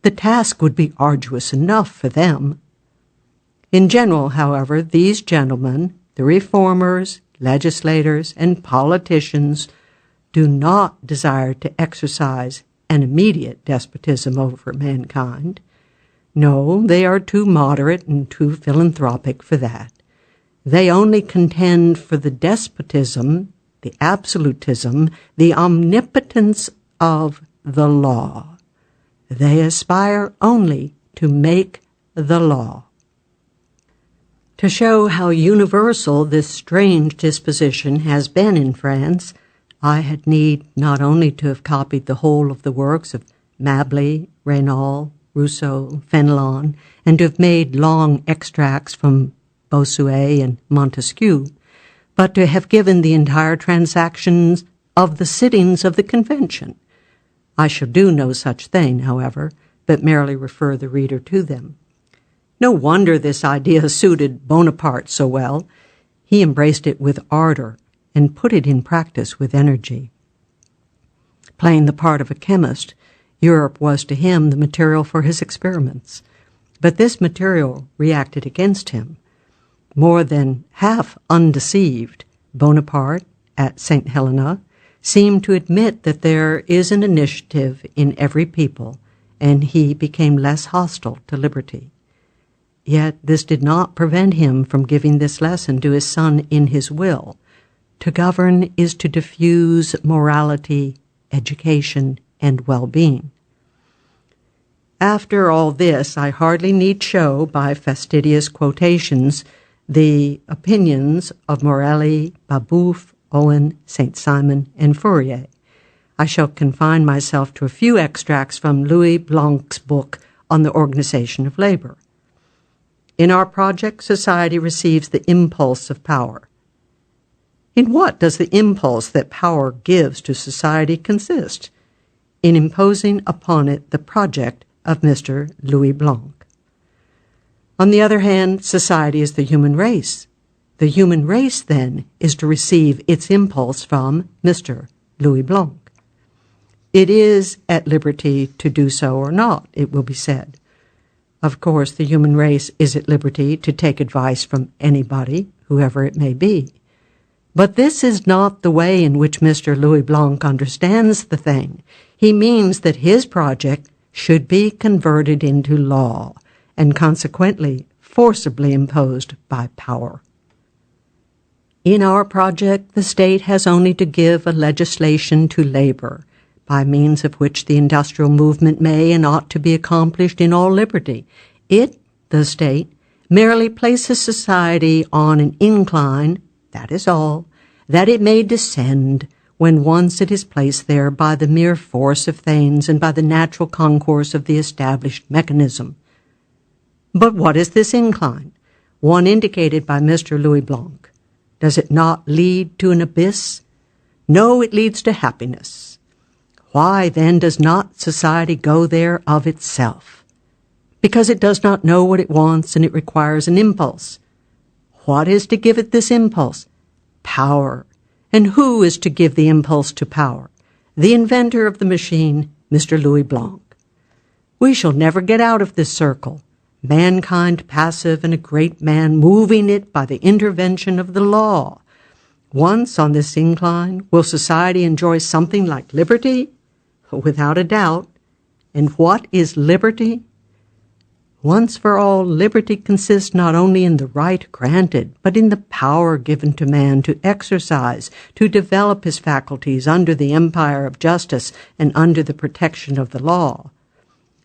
The task would be arduous enough for them. In general, however, these gentlemen, the reformers, legislators, and politicians, do not desire to exercise an immediate despotism over mankind. No, they are too moderate and too philanthropic for that. They only contend for the despotism, the absolutism, the omnipotence of the law. They aspire only to make the law. To show how universal this strange disposition has been in France, I had need not only to have copied the whole of the works of Mably, Raynal, Rousseau, Fenelon, and to have made long extracts from Bossuet and Montesquieu, but to have given the entire transactions of the sittings of the convention. I shall do no such thing, however, but merely refer the reader to them. No wonder this idea suited Bonaparte so well. He embraced it with ardor and put it in practice with energy. Playing the part of a chemist, Europe was to him the material for his experiments. But this material reacted against him. More than half undeceived, Bonaparte, at St. Helena, seemed to admit that there is an initiative in every people, and he became less hostile to liberty. Yet this did not prevent him from giving this lesson to his son in his will. To govern is to diffuse morality, education, and well-being. After all this, I hardly need show, by fastidious quotations, the opinions of Morelli, Babeuf, Owen, Saint-Simon, and Fourier. I shall confine myself to a few extracts from Louis Blanc's book on the organization of labor. In our project, society receives the impulse of power. In what does the impulse that power gives to society consist? In imposing upon it the project of Mr. Louis Blanc. On the other hand, society is the human race. The human race, then, is to receive its impulse from Mr. Louis Blanc. It is at liberty to do so or not, it will be said. Of course, the human race is at liberty to take advice from anybody, whoever it may be. But this is not the way in which Mr. Louis Blanc understands the thing. He means that his project should be converted into law, and consequently forcibly imposed by power. In our project, the state has only to give a legislation to labor, by means of which the industrial movement may and ought to be accomplished in all liberty. It, the state, merely places society on an incline, that is all, that it may descend when once it is placed there by the mere force of things and by the natural concourse of the established mechanism. But what is this incline? One indicated by Mr. Louis Blanc. Does it not lead to an abyss? No, it leads to happiness. Why, then, does not society go there of itself? Because it does not know what it wants, and it requires an impulse. What is to give it this impulse? Power. And who is to give the impulse to power? The inventor of the machine, Mr. Louis Blanc. We shall never get out of this circle, mankind passive and a great man moving it by the intervention of the law. Once on this incline, will society enjoy something like liberty? Without a doubt. And what is liberty? Once for all, liberty consists not only in the right granted, but in the power given to man to exercise, to develop his faculties under the empire of justice and under the protection of the law.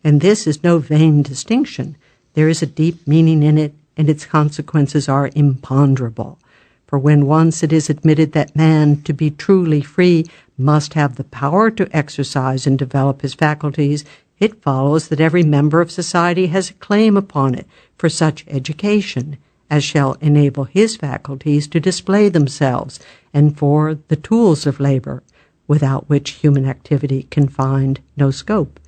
And this is no vain distinction. There is a deep meaning in it, and its consequences are imponderable. For when once it is admitted that man, to be truly free, must have the power to exercise and develop his faculties, it follows that every member of society has a claim upon it for such education as shall enable his faculties to display themselves, and for the tools of labor, without which human activity can find no scope.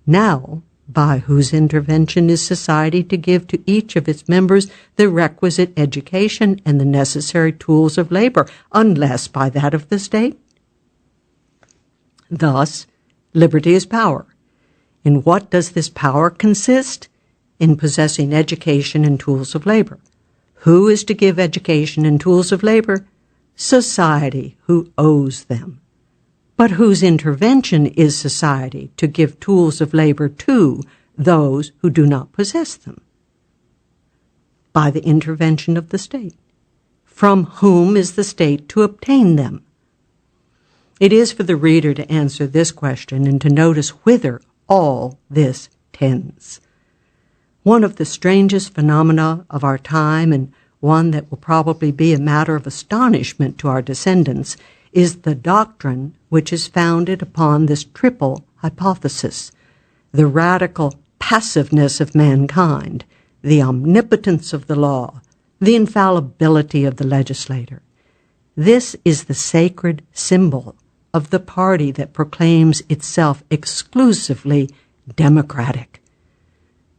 Now, by whose intervention is society to give to each of its members the requisite education and the necessary tools of labor, unless by that of the state? Thus, liberty is power. In what does this power consist? In possessing education and tools of labor. Who is to give education and tools of labor? Society, who owes them. But whose intervention is society to give tools of labor to those who do not possess them? By the intervention of the state. From whom is the state to obtain them? It is for the reader to answer this question and to notice whither all this tends. One of the strangest phenomena of our time, and one that will probably be a matter of astonishment to our descendants, is the doctrine which is founded upon this triple hypothesis: the radical passiveness of mankind, the omnipotence of the law, the infallibility of the legislator. This is the sacred symbol of the party that proclaims itself exclusively democratic.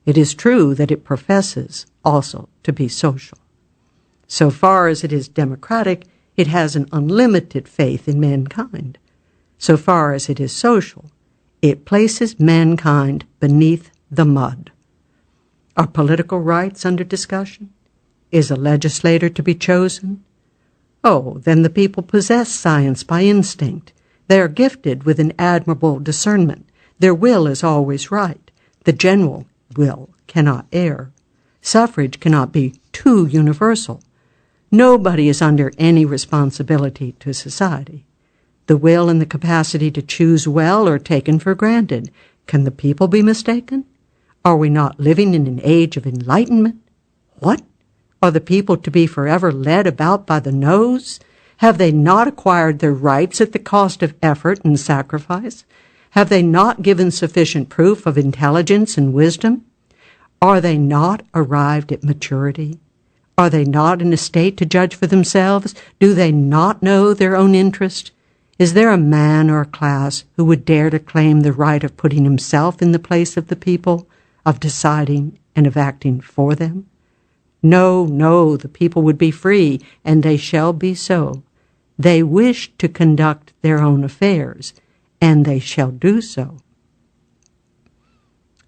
It is true that it professes also to be social. So far as it is democratic, it has an unlimited faith in mankind. So far as it is social, it places mankind beneath the mud. Are political rights under discussion? Is a legislator to be chosen? Oh, then the people possess science by instinct. They are gifted with an admirable discernment. Their will is always right. The general will cannot err. Suffrage cannot be too universal. Nobody is under any responsibility to society. The will and the capacity to choose well are taken for granted. Can the people be mistaken? Are we not living in an age of enlightenment? What? Are the people to be forever led about by the nose? Have they not acquired their rights at the cost of effort and sacrifice? Have they not given sufficient proof of intelligence and wisdom? Are they not arrived at maturity? Are they not in a state to judge for themselves? Do they not know their own interest? Is there a man or a class who would dare to claim the right of putting himself in the place of the people, of deciding and of acting for them? No, no, the people would be free, and they shall be so. They wish to conduct their own affairs, and they shall do so.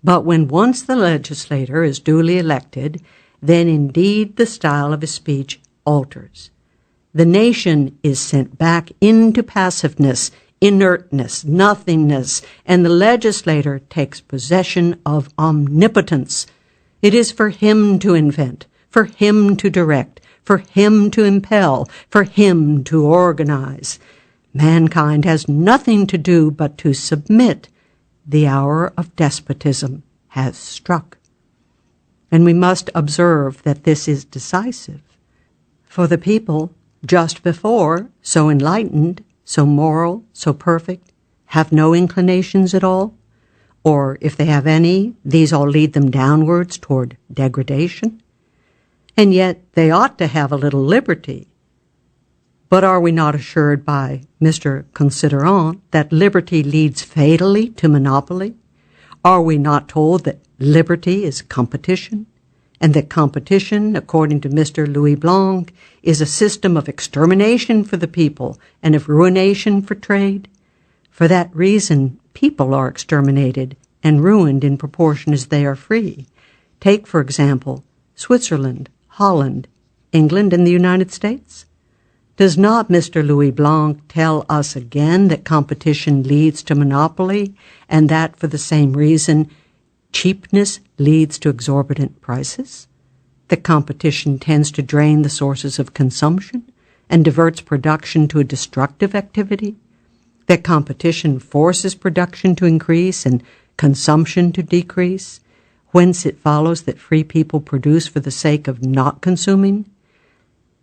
But when once the legislator is duly elected, then indeed the style of his speech alters. The nation is sent back into passiveness, inertness, nothingness, and the legislator takes possession of omnipotence. It is for him to invent, for him to direct, for him to impel, for him to organize. Mankind has nothing to do but to submit. The hour of despotism has struck. And we must observe that this is decisive. For the people, just before, so enlightened, so moral, so perfect, have no inclinations at all, or if they have any, these all lead them downwards toward degradation. And yet they ought to have a little liberty. But are we not assured by Mr. Considerant that liberty leads fatally to monopoly? Are we not told that liberty is competition, and that competition, according to Mr. Louis Blanc, is a system of extermination for the people and of ruination for trade? For that reason, people are exterminated and ruined in proportion as they are free. Take, for example, Switzerland, Holland, England, and the United States. Does not Mr. Louis Blanc tell us again that competition leads to monopoly, and that for the same reason cheapness leads to exorbitant prices? That competition tends to drain the sources of consumption and diverts production to a destructive activity? That competition forces production to increase and consumption to decrease? Whence it follows that free people produce for the sake of not consuming?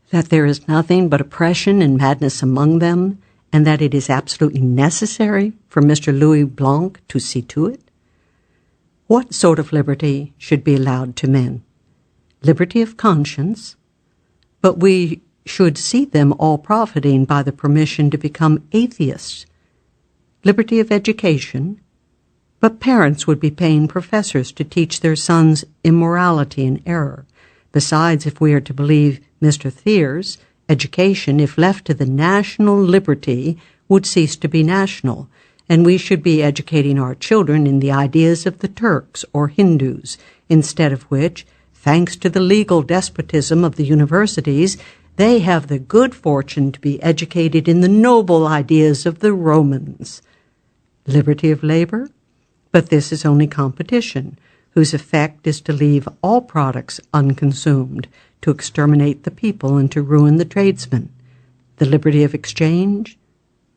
That there is nothing but oppression and madness among them, and that it is absolutely necessary for Mr. Louis Blanc to see to it? What sort of liberty should be allowed to men? Liberty of conscience? But we should see them all profiting by the permission to become atheists. Liberty of education? But parents would be paying professors to teach their sons immorality and error. Besides, if we are to believe Mr. Thiers, education, if left to the national liberty, would cease to be national, and we should be educating our children in the ideas of the Turks or Hindus, instead of which, thanks to the legal despotism of the universities, they have the good fortune to be educated in the noble ideas of the Romans. Liberty of labor? But this is only competition, whose effect is to leave all products unconsumed, to exterminate the people and to ruin the tradesmen. The liberty of exchange?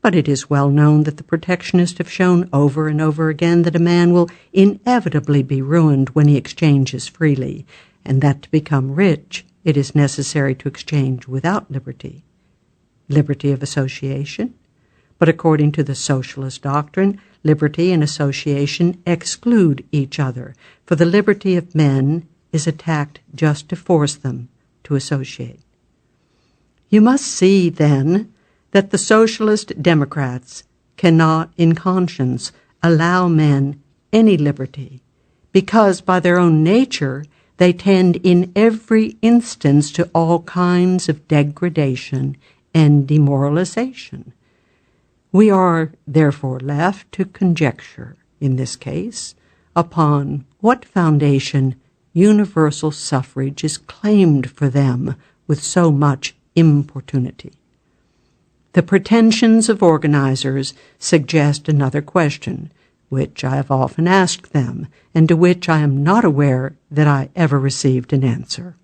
But it is well known that the protectionists have shown over and over again that a man will inevitably be ruined when he exchanges freely, and that to become rich it is necessary to exchange without liberty. Liberty of association. But according to the socialist doctrine, liberty and association exclude each other, for the liberty of men is attacked just to force them to associate. You must see, then, that the socialist democrats cannot in conscience allow men any liberty, because by their own nature they tend in every instance to all kinds of degradation and demoralization. We are therefore left to conjecture, in this case, upon what foundation universal suffrage is claimed for them with so much importunity. The pretensions of organizers suggest another question, which I have often asked them, and to which I am not aware that I ever received an answer.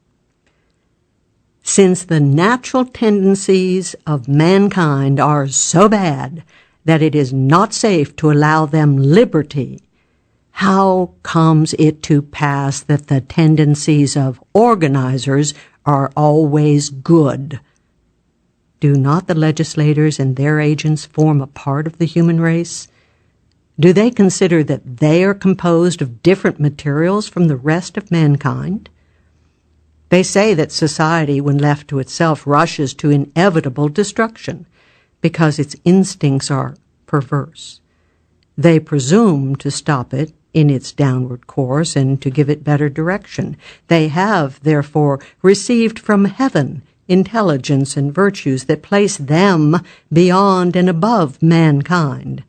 Since the natural tendencies of mankind are so bad that it is not safe to allow them liberty, how comes it to pass that the tendencies of organizers are always good? Do not the legislators and their agents form a part of the human race? Do they consider that they are composed of different materials from the rest of mankind? They say that society, when left to itself, rushes to inevitable destruction because its instincts are perverse. They presume to stop it in its downward course and to give it better direction. They have, therefore, received from heaven intelligence and virtues that place them beyond and above mankind.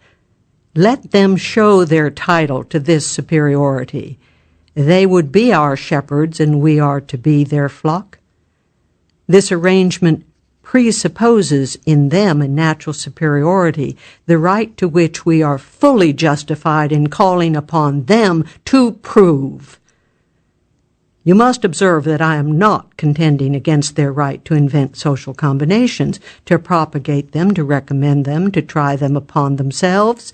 Let them show their title to this superiority. They would be our shepherds, and we are to be their flock. This arrangement presupposes in them a natural superiority, the right to which we are fully justified in calling upon them to prove. You must observe that I am not contending against their right to invent social combinations, to propagate them, to recommend them, to try them upon themselves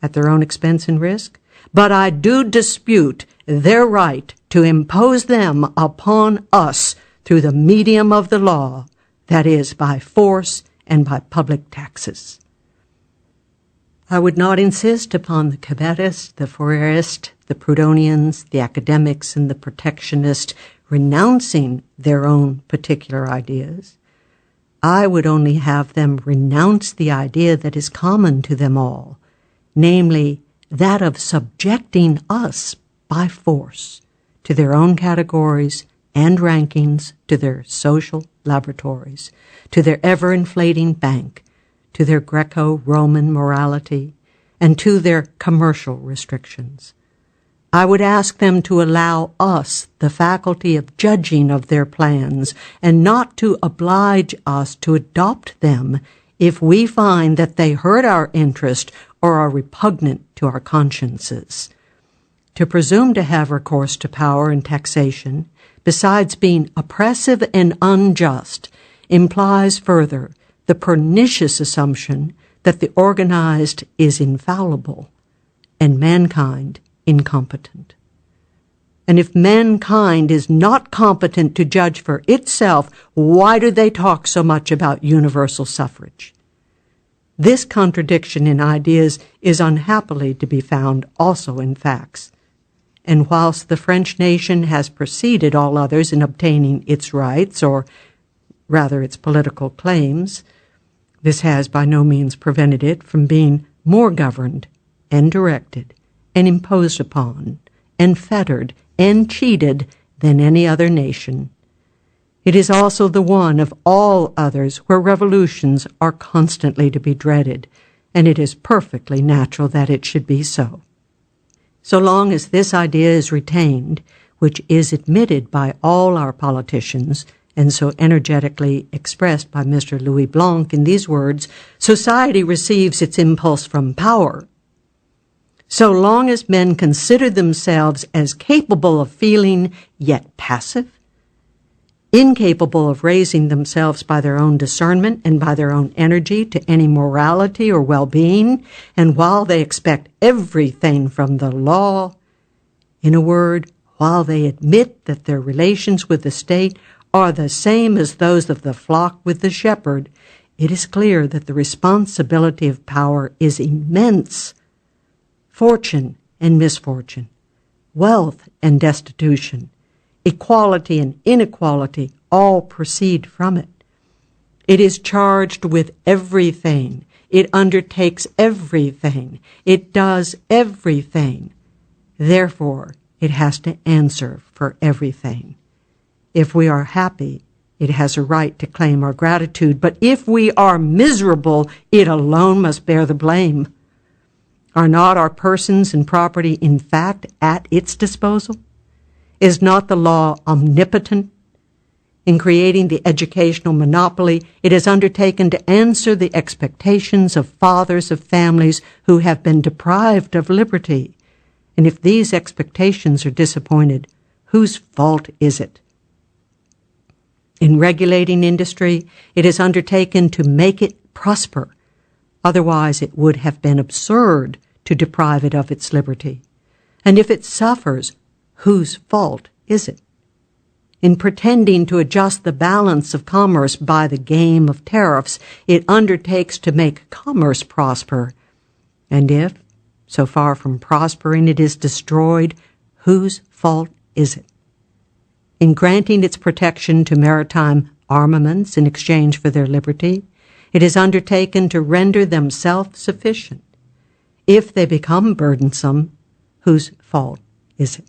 at their own expense and risk. But I do dispute their right to impose them upon us through the medium of the law, that is, by force and by public taxes. I would not insist upon the Cabetists, the Fourierists, the Proudhonians, the academics, and the protectionists renouncing their own particular ideas. I would only have them renounce the idea that is common to them all, namely that of subjecting us by force to their own categories and rankings, to their social laboratories, to their ever-inflating bank, to their Greco-Roman morality, and to their commercial restrictions. I would ask them to allow us the faculty of judging of their plans, and not to oblige us to adopt them if we find that they hurt our interest or are repugnant to our consciences. To presume to have recourse to power and taxation, besides being oppressive and unjust, implies further the pernicious assumption that the organized is infallible and mankind incompetent. And if mankind is not competent to judge for itself, why do they talk so much about universal suffrage? This contradiction in ideas is unhappily to be found also in facts. And whilst the French nation has preceded all others in obtaining its rights, or rather its political claims, this has by no means prevented it from being more governed and directed and imposed upon and fettered and cheated than any other nation. It is also the one of all others where revolutions are constantly to be dreaded, and it is perfectly natural that it should be so. So long as this idea is retained, which is admitted by all our politicians, and so energetically expressed by Mr. Louis Blanc in these words, society receives its impulse from power. So long as men consider themselves as capable of feeling, yet passive, incapable of raising themselves by their own discernment and by their own energy to any morality or well-being, and while they expect everything from the law, in a word, while they admit that their relations with the state are the same as those of the flock with the shepherd, it is clear that the responsibility of power is immense. Fortune and misfortune, wealth and destitution, equality and inequality all proceed from it. It is charged with everything. It undertakes everything. It does everything. Therefore, it has to answer for everything. If we are happy, it has a right to claim our gratitude, but if we are miserable, it alone must bear the blame. Are not our persons and property, in fact, at its disposal? Is not the law omnipotent? In creating the educational monopoly, it has undertaken to answer the expectations of fathers of families who have been deprived of liberty. And if these expectations are disappointed, whose fault is it? In regulating industry, it has undertaken to make it prosper. Otherwise, it would have been absurd to deprive it of its liberty. And if it suffers, whose fault is it? In pretending to adjust the balance of commerce by the game of tariffs, it undertakes to make commerce prosper. And if, so far from prospering, it is destroyed, whose fault is it? In granting its protection to maritime armaments in exchange for their liberty, it is undertaken to render them self-sufficient. If they become burdensome, whose fault is it?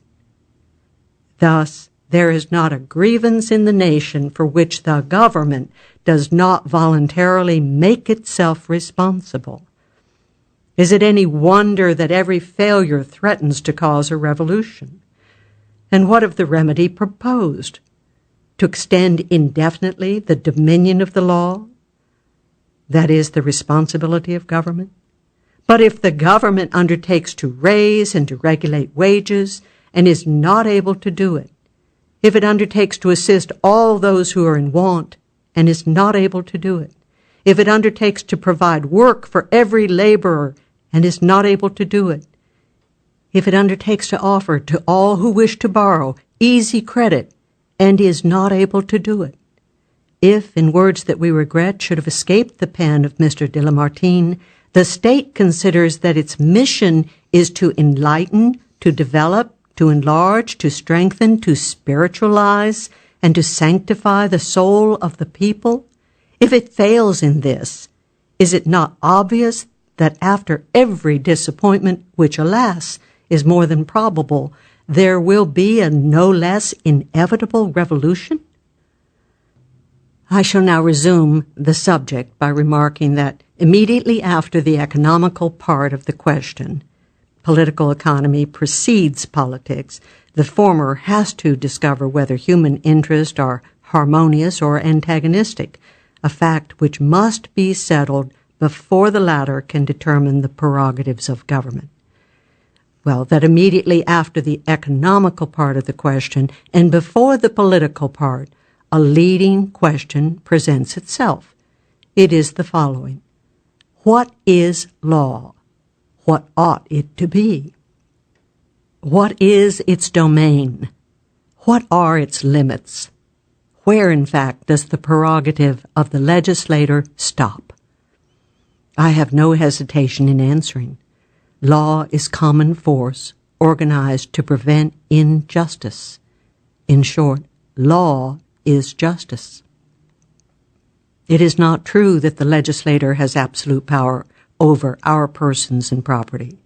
Thus, there is not a grievance in the nation for which the government does not voluntarily make itself responsible. Is it any wonder that every failure threatens to cause a revolution? And what of the remedy proposed? To extend indefinitely the dominion of the law? That is the responsibility of government. But if the government undertakes to raise and to regulate wages and is not able to do it, if it undertakes to assist all those who are in want and is not able to do it, if it undertakes to provide work for every laborer and is not able to do it, if it undertakes to offer to all who wish to borrow easy credit and is not able to do it, if, in words that we regret should have escaped the pen of Mr. de Lamartine, the state considers that its mission is to enlighten, to develop, to enlarge, to strengthen, to spiritualize, and to sanctify the soul of the people, if it fails in this, is it not obvious that after every disappointment, which, alas, is more than probable, there will be a no less inevitable revolution? I shall now resume the subject by remarking that immediately after the economical part of the question, political economy precedes politics. The former has to discover whether human interests are harmonious or antagonistic, a fact which must be settled before the latter can determine the prerogatives of government. Well, that immediately after the economical part of the question and before the political part, a leading question presents itself. It is the following: what is law? What ought it to be? What is its domain? What are its limits? Where, in fact, does the prerogative of the legislator stop? I have no hesitation in answering. Law is common force organized to prevent injustice. In short, law is justice. It is not true that the legislator has absolute power over our persons and property,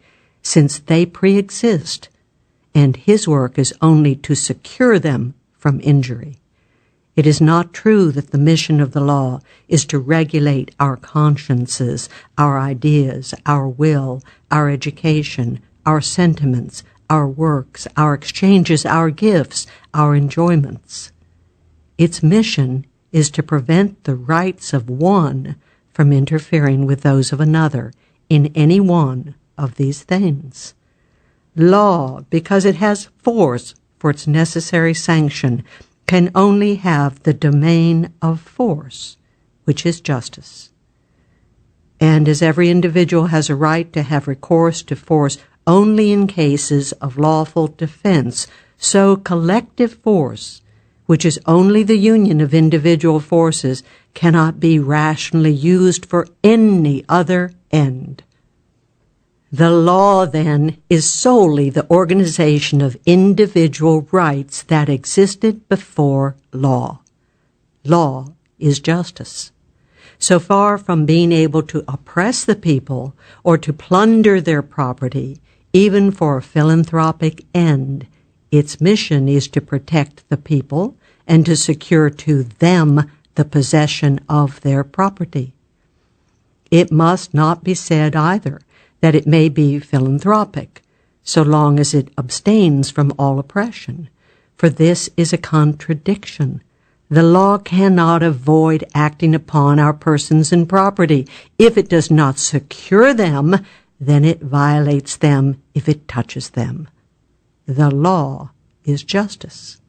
since they pre-exist, and his work is only to secure them from injury. It is not true that the mission of the law is to regulate our consciences, our ideas, our will, our education, our sentiments, our works, our exchanges, our gifts, our enjoyments. Its mission is to prevent the rights of one from interfering with those of another in any one of these things. Law, because it has force for its necessary sanction, can only have the domain of force, which is justice. And as every individual has a right to have recourse to force only in cases of lawful defense, so collective force, which is only the union of individual forces, cannot be rationally used for any other end. The law, then, is solely the organization of individual rights that existed before law. Law is justice. So far from being able to oppress the people or to plunder their property, even for a philanthropic end, its mission is to protect the people and to secure to them the possession of their property. It must not be said either that it may be philanthropic, so long as it abstains from all oppression, for this is a contradiction. The law cannot avoid acting upon our persons and property. If it does not secure them, then it violates them if it touches them. The law is justice.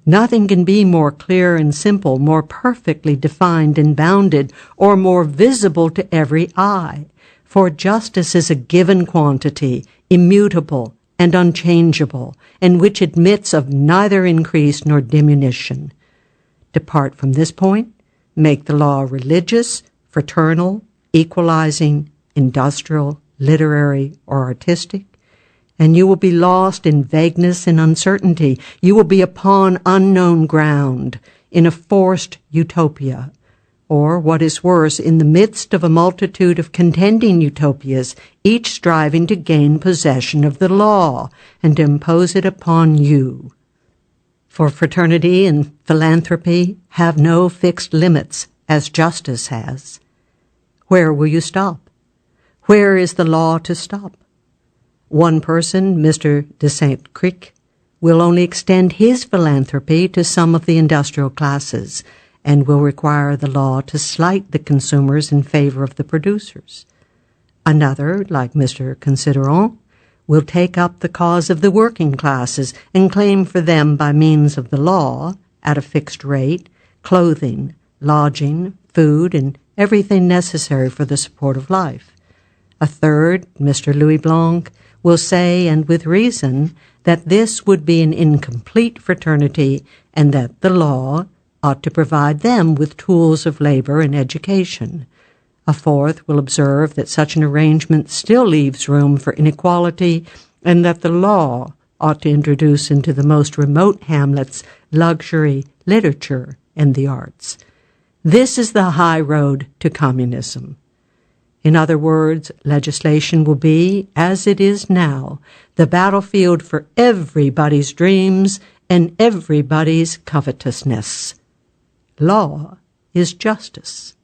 Nothing can be more clear and simple, more perfectly defined and bounded, or more visible to every eye. For justice is a given quantity, immutable and unchangeable, and which admits of neither increase nor diminution. Depart from this point, make the law religious, fraternal, equalizing, industrial, literary, or artistic, and you will be lost in vagueness and uncertainty. You will be upon unknown ground, in a forced utopia, or, what is worse, in the midst of a multitude of contending utopias, each striving to gain possession of the law and to impose it upon you. For fraternity and philanthropy have no fixed limits, as justice has. Where will you stop? Where is the law to stop? One person, Mr. de St. Cric, will only extend his philanthropy to some of the industrial classes, and will require the law to slight the consumers in favor of the producers. Another, like Mr. Considerant, will take up the cause of the working classes and claim for them by means of the law, at a fixed rate, clothing, lodging, food, and everything necessary for the support of life. A third, Mr. Louis Blanc, will say, and with reason, that this would be an incomplete fraternity and that the law ought to provide them with tools of labor and education. A fourth will observe that such an arrangement still leaves room for inequality and that the law ought to introduce into the most remote hamlets luxury, literature, and the arts. This is the high road to communism. In other words, legislation will be, as it is now, the battlefield for everybody's dreams and everybody's covetousness. Law is justice.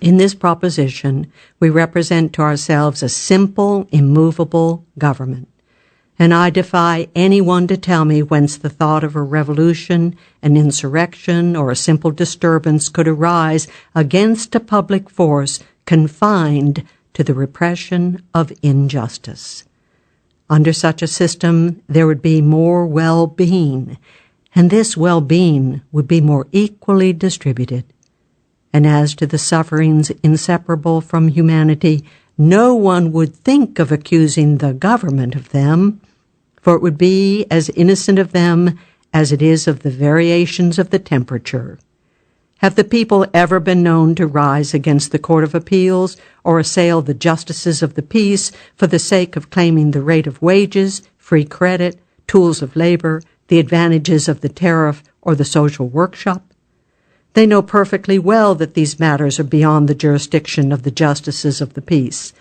In this proposition, we represent to ourselves a simple, immovable government, and I defy anyone to tell me whence the thought of a revolution, an insurrection, or a simple disturbance could arise against a public force confined to the repression of injustice. Under such a system, there would be more well-being, and this well-being would be more equally distributed. And as to the sufferings inseparable from humanity, no one would think of accusing the government of them, for it would be as innocent of them as it is of the variations of the temperature. Have the people ever been known to rise against the Court of Appeals or assail the justices of the peace for the sake of claiming the rate of wages, free credit, tools of labor, the advantages of the tariff, or the social workshop? They know perfectly well that these matters are beyond the jurisdiction of the justices of the peace,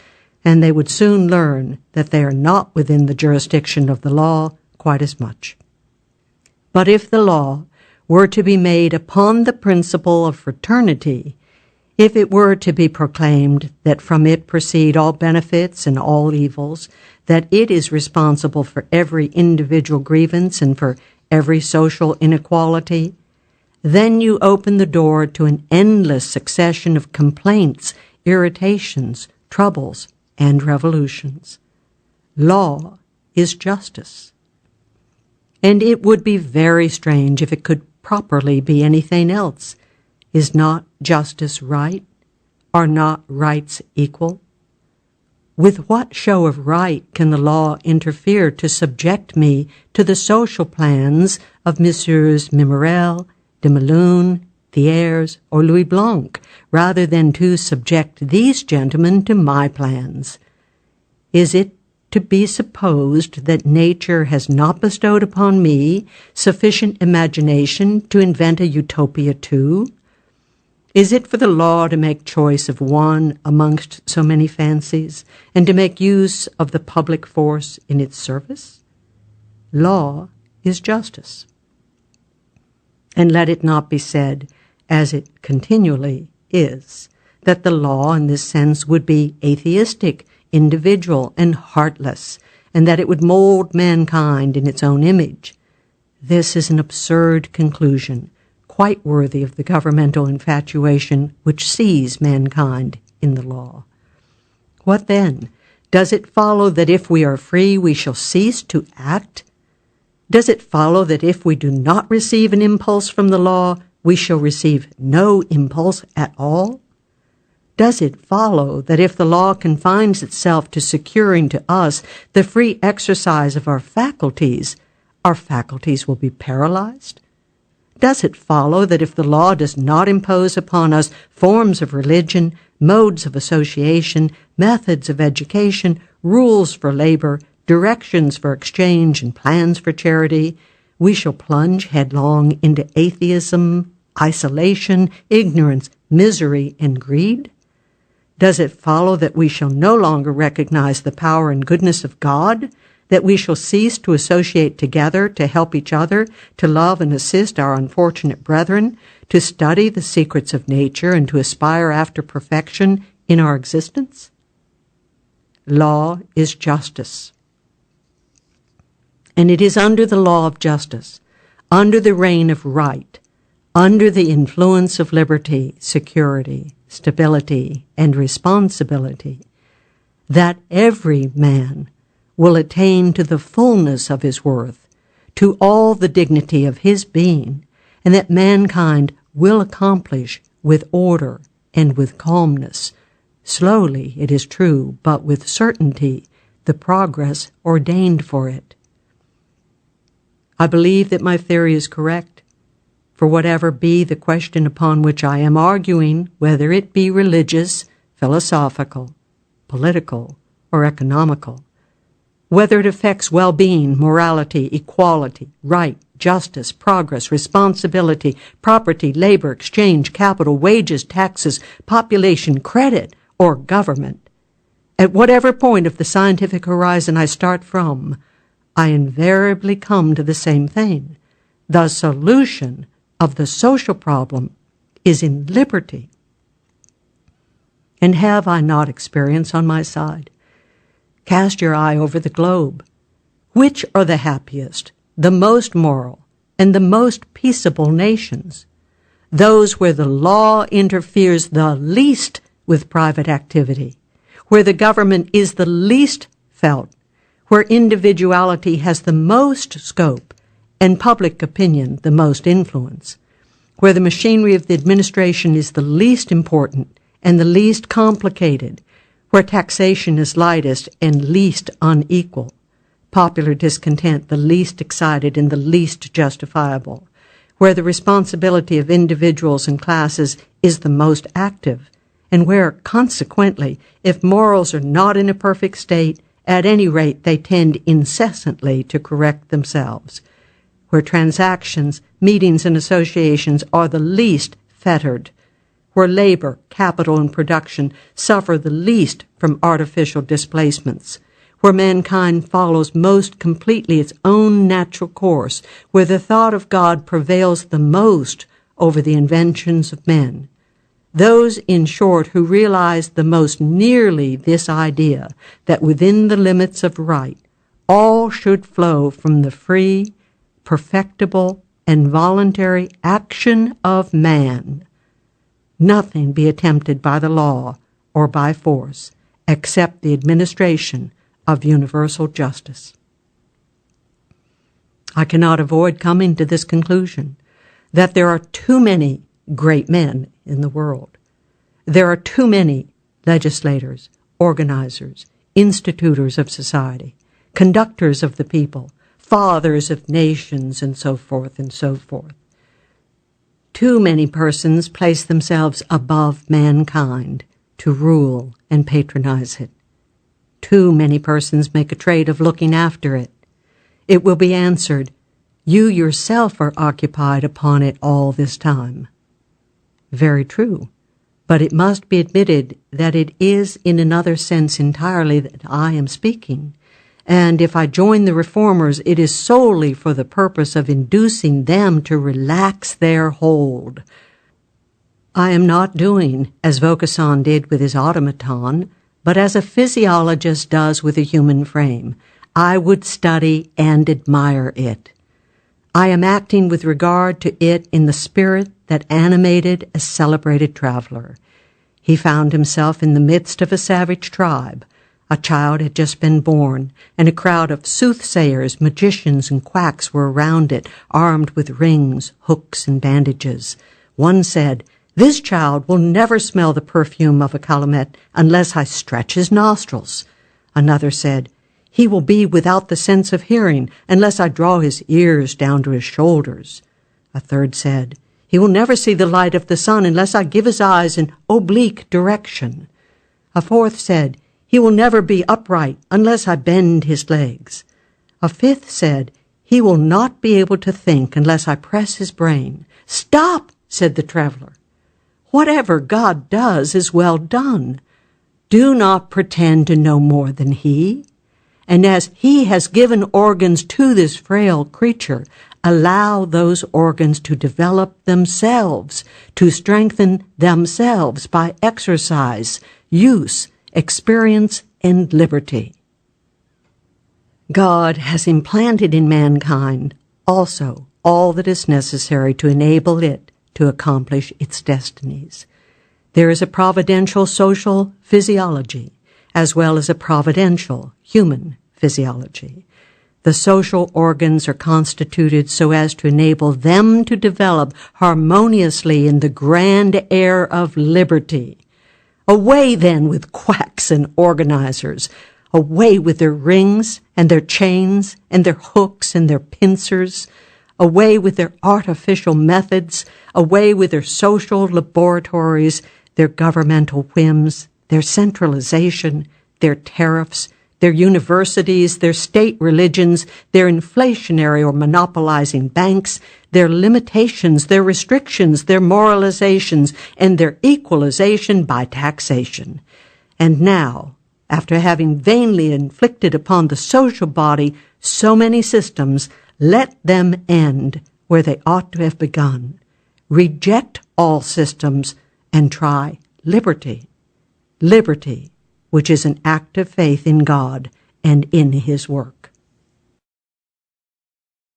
and they would soon learn that they are not within the jurisdiction of the law quite as much. But if the law were to be made upon the principle of fraternity, if it were to be proclaimed that from it proceed all benefits and all evils, that it is responsible for every individual grievance and for every social inequality, then you open the door to an endless succession of complaints, irritations, troubles, and revolutions. Law is justice. and it would be very strange if it could properly be anything else. Is not justice right? Are not rights equal? With what show of right can the law interfere to subject me to the social plans of Messieurs Memorel, de Melun, Thiers, or Louis Blanc, rather than to subject these gentlemen to my plans? Is it to be supposed that nature has not bestowed upon me sufficient imagination to invent a utopia too? Is it for the law to make choice of one amongst so many fancies, and to make use of the public force in its service? Law is justice. And let it not be said, as it continually is, that the law in this sense would be atheistic, individual, and heartless, and that it would mold mankind in its own image. This is an absurd conclusion, quite worthy of the governmental infatuation which sees mankind in the law. What then? Does it follow that if we are free we shall cease to act? Does it follow that if we do not receive an impulse from the law, we shall receive no impulse at all? Does it follow that if the law confines itself to securing to us the free exercise of our faculties will be paralyzed? Does it follow that if the law does not impose upon us forms of religion, modes of association, methods of education, rules for labor, directions for exchange, and plans for charity, we shall plunge headlong into atheism, isolation, ignorance, misery, and greed? Does it follow that we shall no longer recognize the power and goodness of God, that we shall cease to associate together, to help each other, to love and assist our unfortunate brethren, to study the secrets of nature, and to aspire after perfection in our existence? Law is justice. And it is under the law of justice, under the reign of right, under the influence of liberty, security, stability, and responsibility, that every man will attain to the fullness of his worth, to all the dignity of his being, and that mankind will accomplish with order and with calmness, slowly, it is true, but with certainty, the progress ordained for it. I believe that my theory is correct, for whatever be the question upon which I am arguing, whether it be religious, philosophical, political, or economical, whether it affects well-being, morality, equality, right, justice, progress, responsibility, property, labor, exchange, capital, wages, taxes, population, credit, or government, at whatever point of the scientific horizon I start from, I invariably come to the same thing. The solution of the social problem is in liberty. And have I not experience on my side? Cast your eye over the globe. Which are the happiest, the most moral, and the most peaceable nations? Those where the law interferes the least with private activity, where the government is the least felt, where individuality has the most scope and public opinion the most influence, where the machinery of the administration is the least important and the least complicated, where taxation is lightest and least unequal, popular discontent the least excited and the least justifiable, where the responsibility of individuals and classes is the most active, and where, consequently, if morals are not in a perfect state, at any rate they tend incessantly to correct themselves, where transactions, meetings, and associations are the least fettered, where labor, capital, and production suffer the least from artificial displacements, where mankind follows most completely its own natural course, where the thought of God prevails the most over the inventions of men. Those, in short, who realize the most nearly this idea that within the limits of right, all should flow from the free, perfectible, and voluntary action of man, nothing be attempted by the law or by force except the administration of universal justice. I cannot avoid coming to this conclusion, that there are too many great men in the world. There are too many legislators, organizers, institutors of society, conductors of the people, fathers of nations, and so forth and so forth. Too many persons place themselves above mankind to rule and patronize it. Too many persons make a trade of looking after it. It will be answered, you yourself are occupied upon it all this time. Very true, but it must be admitted that it is in another sense entirely that I am speaking, and if I join the reformers, it is solely for the purpose of inducing them to relax their hold. I am not doing as Vaucanson did with his automaton, but as a physiologist does with a human frame. I would study and admire it. I am acting with regard to it in the spirit that animated a celebrated traveler. He found himself in the midst of a savage tribe. A child had just been born, and a crowd of soothsayers, magicians, and quacks were around it, armed with rings, hooks, and bandages. One said, "This child will never smell the perfume of a calumet unless I stretch his nostrils." Another said, "He will be without the sense of hearing unless I draw his ears down to his shoulders." A third said, "He will never see the light of the sun unless I give his eyes an oblique direction." A fourth said, "He will never be upright unless I bend his legs." A fifth said, "He will not be able to think unless I press his brain." "Stop," said the traveler. "Whatever God does is well done. Do not pretend to know more than he. And as he has given organs to this frail creature, allow those organs to develop themselves, to strengthen themselves by exercise, use, experience, and liberty. God has implanted in mankind also all that is necessary to enable it to accomplish its destinies. There is a providential social physiology, as well as a providential human physiology. The social organs are constituted so as to enable them to develop harmoniously in the grand air of liberty. Away then with quacks and organizers, away with their rings and their chains and their hooks and their pincers, away with their artificial methods, away with their social laboratories, their governmental whims, their centralization, their tariffs, their universities, their state religions, their inflationary or monopolizing banks, their limitations, their restrictions, their moralizations, and their equalization by taxation. And now, after having vainly inflicted upon the social body so many systems, let them end where they ought to have begun. Reject all systems and try liberty. Liberty, which is an act of faith in God and in His work.